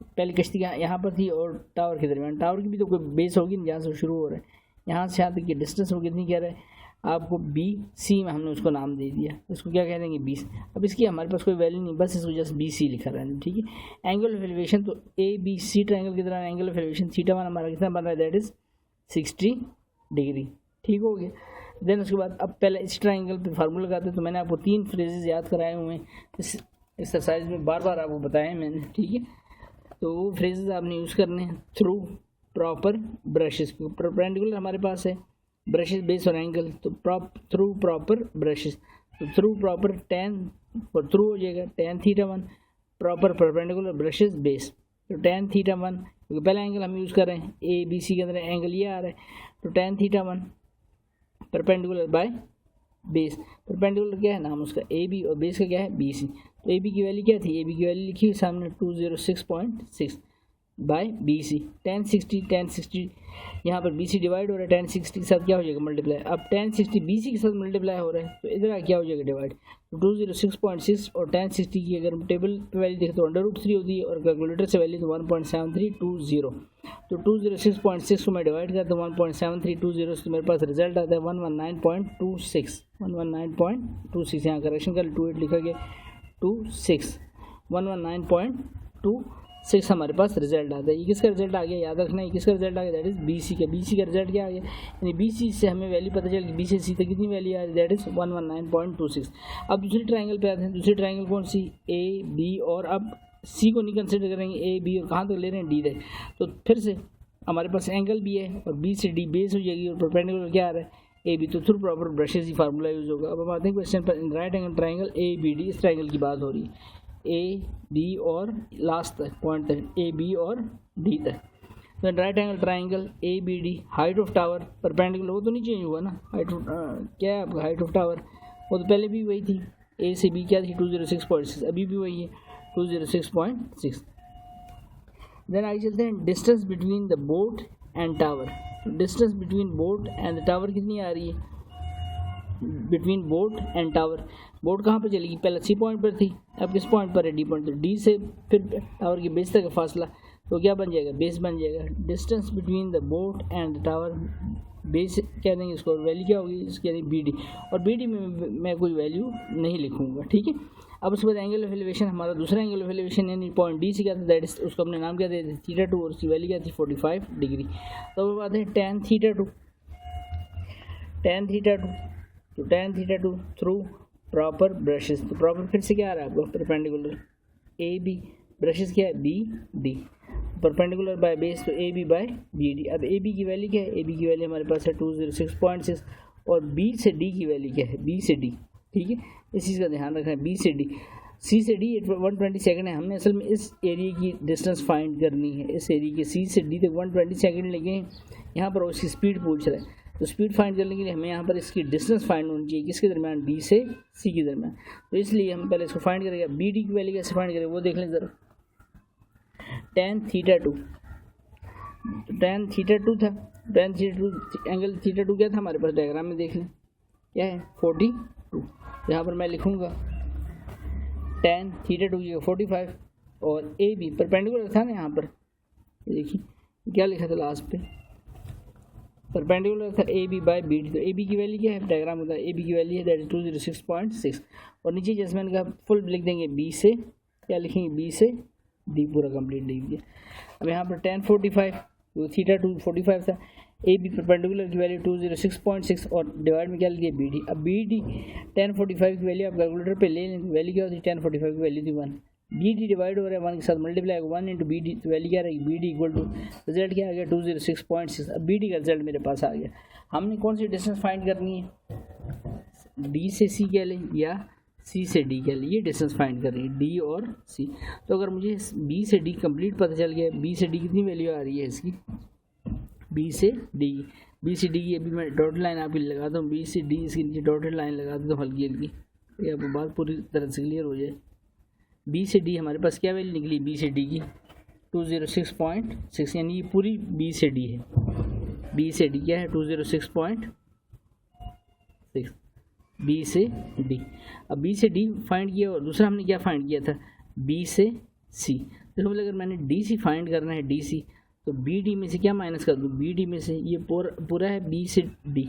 पहले कश्ती यहाँ पर थी और टावर के दरमियान, टावर की भी तो कोई बेस होगी जहाँ से शुरू हो रहा है, यहाँ से यहाँ तक की डिस्टेंस वो कितनी कह रहा है आपको बी सी में हमने उसको नाम दे दिया, इसको क्या कह देंगे 20। अब इसकी हमारे पास कोई वैल्यू नहीं, बस इसको जस्ट बी सी लिखा रहा है, ठीक है। एंगल ऑफ एलिवेशन, तो ए बी सी ट्राइंगल की तरह एंगल ऑफ एलिवेशन θ1 हमारा कितना बन रहा है, दैट इज 60 डिग्री, ठीक हो गया। देन उसके बाद अब पहले इस ट्राइंगल पे फार्मूला लगाते हैं, तो मैंने आपको 3 फ्रेजेस याद कराए हुए हैं इस एक्सरसाइज में, बार बार आपको बताए मैंने, ठीक है। तो वो फ्रेजेस आपने यूज़ करने हैं। थ्रू प्रॉपर ब्रशेस, परपेंडिकुलर हमारे पास है ब्रशेस बेस और एंगल, तो थ्रू प्रॉपर ब्रशेस, तो थ्रू प्रॉपर tan और थ्रू हो जाएगा tan θ1, proper perpendicular brushes base, तो tan θ1, क्योंकि पहला एंगल हम यूज़ कर रहे हैं ए बी सी के अंदर एंगल ये आ रहा है, तो tan θ1 perpendicular by base, perpendicular क्या है नाम उसका ए बी और बेस का क्या है बी सी। तो ए बी की वैल्यू क्या थी, ए बी की वैल्यू लिखी सामने 206.6 बाय बी सी, tan 60 यहाँ पर बी सी डिवाइड हो रहा है tan 60 के साथ क्या हो जाएगा मल्टीप्लाई, अब tan 60 बी सी के साथ मल्टीप्लाई हो रहा है, तो इधर क्या हो जाएगा डिवाइड, तो 206.6 और tan 60 की अगर टेबल पे वैल्यू देखें तो √3 होती है, और कैलकुलेटर से वैल्यू तो 1.7320, तो 206.6 को मैं डिवाइड करता हूँ 1.7320, तो मेरे पास रिजल्ट आता है 119.26, 119.26, यहाँ करेक्शन कर 28 लिखा गया 26, 119.26 हमारे पास रिजल्ट आता है। ये किसका रिजल्ट आ गया याद रखना है, किसका रिजल्ट आ गया, दैट इज बी सी का। बी सी का रिजल्ट क्या आ गया, यानी बी सी से हमें वैल्यू पता चल गई, बी से सी तक कितनी वैल्यू आ रही है, दैट इज 119.26। अब दूसरी ट्राइंगल पे आते हैं, दूसरी ट्राइंगल कौन सी ए बी, और अब सी को नहीं कंसिडर करेंगे, ए बी और कहाँ तक ले रहे हैं डी तक, तो फिर से हमारे पास एंगल भी है और बी से डी बेस हो जाएगी, और परपेंडिकुलर क्या आ रहा है ए बी, तो थ्रू प्रॉपर ब्रशेज ही फार्मूला यूज होगा। अब हम आते हैं क्वेश्चन पर, right angle triangle A B D, इस ट्राइंगल की बात हो रही है, ए बी और लास्ट तक पॉइंट तक, ए बी और डी तक। तो right angle triangle A B D, height of tower perpendicular, वो तो नहीं चेंज हुआ ना, हाइट क्या है आपका हाइट ऑफ टावर, वो तो पहले भी वही थी, ए से बी क्या थी 206.6, अभी भी वही है 206.6। देन आगे चलते हैं distance between the boat and tower, distance between boat and the tower कितनी आ रही है, between boat and tower, boat कहाँ पर चलेगी, पहले सी पॉइंट पर थी, अब किस पॉइंट पर है डी पॉइंट, तो डी से फिर टावर की बेस तक का फासला, तो क्या बन जाएगा बेस बन जाएगा। Distance between the boat and the tower, base कह देंगे इसको, और वैल्यू क्या होगी इसकी यानी बी डी, और बी डी में मैं कोई वैल्यू नहीं लिखूँगा, ठीक है। अब उसके बाद एंगल ऑफ एलिवेशन, हमारा दूसरा एंगल ऑफ एलिवेशन यानी पॉइंट डी से क्या था, दैट इज उसको हमने नाम क्या दे दिया θ2, और उसकी वैल्यू क्या थी 45 डिग्री। तो अब बात है tan θ2, tan θ2 तो tan theta two through proper brushes, तो प्रॉपर फिर से क्या आ रहा है आपको परपेंडिकुलर ए बी, ब्रशेस क्या है B D, perpendicular by base तो A B by B D. अब ए बी की वैल्यू क्या है, ए बी की वैल्यू हमारे पास है 206.6 और बी से डी की वैल्यू क्या है, बी से डी, ठीक है, इस चीज़ का ध्यान रखना है। बी से डी, सी से डी 120 सेकंड है, हमने असल में इस एरिया की डिस्टेंस फाइंड करनी है, इस एरिया के सी से डी तक 120 सेकंड लगे हैं। यहाँ पर उसकी स्पीड पूछ रहा है, तो स्पीड फाइंड करने के लिए हमें यहाँ पर इसकी डिस्टेंस फाइंड होनी चाहिए, किसके दरमियान, डी से सी के दरमियान। तो इसलिए हम पहले इसको फाइंड करेंगे। बी डी की वैल्यू कैसे फाइंड करेंगे वो देख लें ज़रा। tan theta two, tan theta two था, tan theta two angle theta two क्या था हमारे पास, डायग्राम में देख लें क्या है 42। यहाँ पर मैं लिखूँगा tan थीटा टू की 45 और ए बी परपेंडिकुलर था ना, यहाँ पर देखिए क्या लिखा था लास्ट पे, परपेंडिकुलर था A B by B D. तो ए बी की वैल्यू क्या है, डायग्राम होता है ए बी की वैल्यू है दैट इज 206.6 और नीचे जैसे मैंने कहा फुल लिख देंगे बी से, क्या लिखेंगे बी से डी पूरा कंप्लीट लिख दिया। अब यहाँ पर tan 45 वो थीटा टू 45 था, ए बी परपेंडिकुलर की वैल्यू 206.6 और डिवाइड में क्या लिखिए बी डी। अब बी डी tan 45 की वैल्यू आप कैलकुलेटर पे ले लें, वैल्यू क्या होती है tan 45 की वैल्यू थी 1, बी डी डिवाइड हो रहा है 1 के साथ मल्टीप्लाई 1 इंटू बी डी, तो वैल्यू क्या रहेगी B D equal to result क्या आ गया 206.6। अब बी डी का रिजल्ट मेरे पास आ गया। हमने कौन सी डिस्टेंस फाइंड करनी है, डी से सी कह लें या सी से डी कह लें, ये डिस्टेंस फाइंड कर रही है डी और सी। तो अगर मुझे बी से डी कंप्लीट पता चल गया, बी से डी कितनी वैल्यू आ रही है इसकी, बी से डी, बी से डी की अभी मैं डॉटेड लाइन आपकी लगाता हूँ, बी से डी इसके नीचे डॉटेड लाइन लगा देता हूँ हल्की हल्की, ये आपको बात पूरी तरह से क्लियर हो जाए। बी से डी हमारे पास क्या वैल्यू निकली, बी से डी की 206.6, यानी ये पूरी बी से डी है, बी से डी क्या है 206.6 बी से डी। अब बी से डी फाइंड किया और दूसरा हमने क्या फाइंड किया था, बी से सी। देखो अगर मैंने डी सी फाइंड करना है, डी सी, तो बी डी में से क्या माइनस कर दूँ, बी डी में से ये पूरा है बी से डी,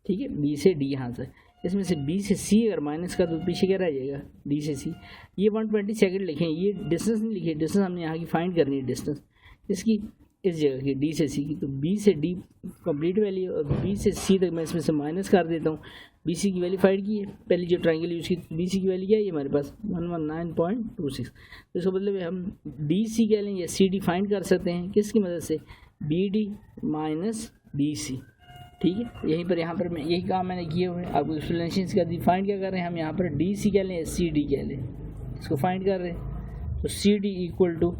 ठीक है, बी से डी यहाँ से, इसमें से बी से सी अगर माइनस कर दो पीछे क्या रह जाएगा, डी से सी। ये 120 सेकंड लिखें, ये डिस्टेंस नहीं लिखे, डिस्टेंस हमने यहाँ की फाइंड करनी है, डिस्टेंस इसकी इस जगह की डी से सी की। तो बी से डी कंप्लीट वैल्यू और बी से सी तक मैं इसमें से माइनस कर देता हूँ। बी सी की वैल्यू फाइंड की है, पहले जो ट्रायंगल यूज़ की बी सी की वैल्यू क्या है, ये हमारे पास 119.26। तो इसका मतलब हम डी सी कह लें या सी डी फाइंड कर सकते हैं, किसकी मदद से, B D minus B C, ठीक है। यहीं पर यहाँ पर मैं यही काम मैंने किए हुए हैं, आपको एक्सप्लेनेशन का फाइंड क्या कर रहे हैं हम, यहाँ पर डी सी कह लें या सी डी कह लें, इसको फाइंड कर रहे हैं। तो C D equal to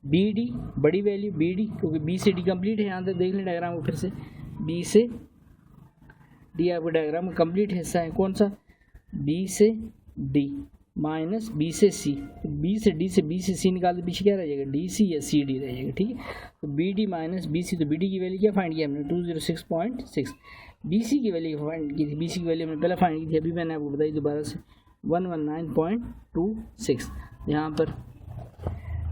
B D, बड़ी वैल्यू बी डी, क्योंकि बी से डी कंप्लीट है, यहाँ तक देख लें डायग्राम को फिर से, बी से डी आपका डायग्राम का कंप्लीट हिस्सा है, कौन सा, बी से डी माइनस बी से सी। तो बी से डी से बी से सी निकाल दे, पीछे क्या रह जाएगा, डी सी या सी डी रह जाएगा, ठीक है। तो B D minus B C, तो बी डी की वैल्यू क्या फाइंड किया हमने 206.6, बी सी की वैल्यू फाइंड की थी, बी सी की वैल्यू हमने पहले फाइंड की थी, अभी मैंने आपको बताई दोबारा से 119.26। यहाँ पर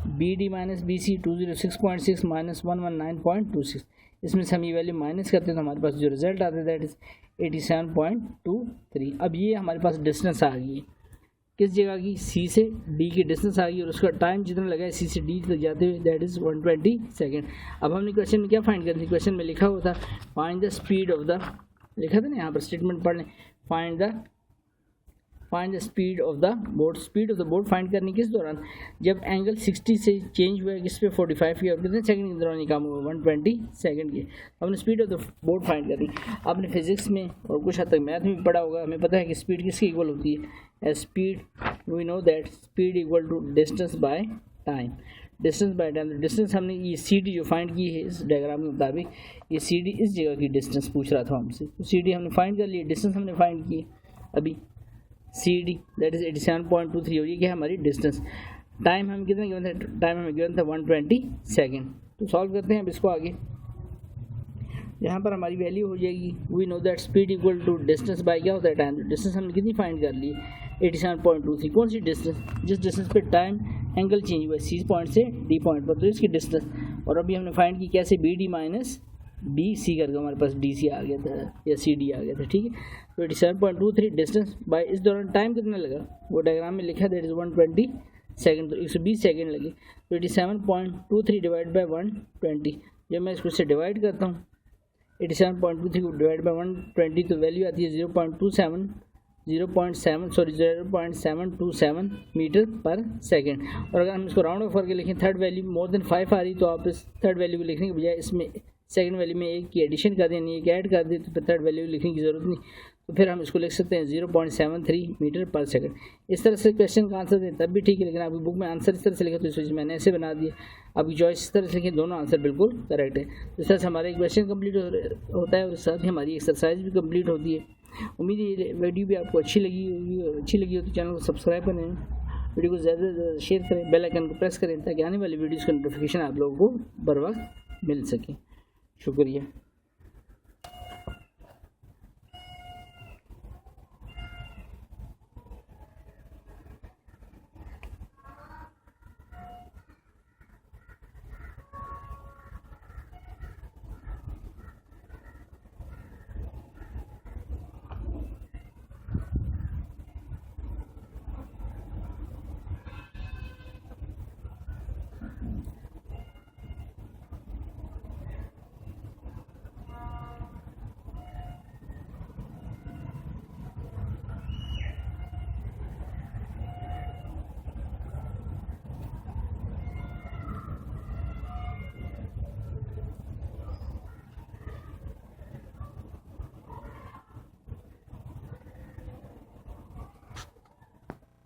B D minus B C 206.6 minus 119.26, इसमें से हम ये वैल्यू माइनस करते हैं तो हमारे पास जो रिजल्ट आता है दैट इज़ 87.23। अब ये हमारे पास डिस्टेंस आ गई है, किस जगह की, सी से डी की डिस्टेंस आ गई और उसका टाइम जितना लगा है सी से डी तक जाते हुए दैट इज़ 120 सेकेंड। अब हमने क्वेश्चन में क्या फाइंड करनी थी, क्वेश्चन में लिखा हुआ था find the speed of the, लिखा था ना यहाँ पर स्टेटमेंट पढ़ लें, find the speed of the boat. Speed of the boat find करनी किस दौरान, जब एंगल 60 से चेंज हुआ है किस पे 45 की, और कितने सेकंड के दौरान ये काम हुआ 120 सेकंड के। हमने speed of the boat find करनी। आपने फिजिक्स में और कुछ हद तक मैथ में भी पढ़ा होगा, हमें पता है कि स्पीड किसकी इक्वल होती है, speed we know that speed equal to distance by time, distance by time. Distance हमने ये सी डी जो फाइंड की है इस डायग्राम के मुताबिक, ये सी डी इस जगह की डिस्टेंस पूछ रहा था हमसे, तो सी डी हमने फाइंड कर ली, डिस्टेंस हमने फाइंड की अभी सी डी दैट इज़ 87.23 और ये क्या है हमारी डिस्टेंस। टाइम हमें कितना गिवन था, टाइम हमें गिवन था 120 सेकेंड। तो सॉल्व करते हैं अब इसको आगे, यहाँ पर हमारी वैल्यू हो जाएगी we know that speed equal to distance by क्या होता है टाइम। डिस्टेंस हमने कितनी फाइंड कर ली 87.23, कौन सी डिस्टेंस, जिस डिस्टेंस पे टाइम एंगल चेंज हुआ है सी पॉइंट से डी पॉइंट पर, तो इसकी डिस्टेंस। और अभी हमने फाइंड की कैसे, B D minus D C करके हमारे पास डी सी आ गया था या सी डी आ गया था, ठीक है। तो 87.23 डिस्टेंस बाय, इस दौरान टाइम कितना लगा वो डायग्राम में लिखा दैट इज़ 120 सेकेंड, तो 120 सेकेंड लगे। तो 87.23 डिवाइड बाय 120, जब मैं इसको से डिवाइड करता हूँ 87.23 को डिवाइड बाय 120 तो वैल्यू आती है 0.27 0.727 मीटर पर सेकेंड। और अगर हम इसको राउंड ऑफ करके लिखें, थर्ड वैल्यू मोर देन 5 आ रही, तो आप इस थर्ड वैल्यू को लिखने के बजाय इसमें सेकंड वैल्यू में एक की एडिशन कर दें, यानी एक ऐड कर दें, तो फिर थर्ड वैल्यू लिखने की ज़रूरत नहीं। तो फिर हम इसको लिख सकते हैं 0.73 मीटर पर सेकंड। इस तरह से क्वेश्चन का आंसर दें तब भी ठीक है, लेकिन आपकी बुक में आंसर इस तरह से लिखा तो इस वजह से मैंने ऐसे बना दिया। आपकी चॉइस इस तरह से लिखें, दोनों आंसर बिल्कुल करेक्ट है। तो इस तरह से हमारा एक क्वेश्चन कंप्लीट होता है और साथ ही हमारी एक्सरसाइज भी कंप्लीट होती है। उम्मीद है ये वीडियो भी आपको अच्छी लगी हो तो चैनल को सब्सक्राइब करें, वीडियो को ज़्यादा से ज़्यादा शेयर करें, बेल आइकन को प्रेस करें ताकि आने वाली वीडियोज़ का नोटिफिकेशन आप लोगों को बर वक्त मिल सके। शुक्रिया।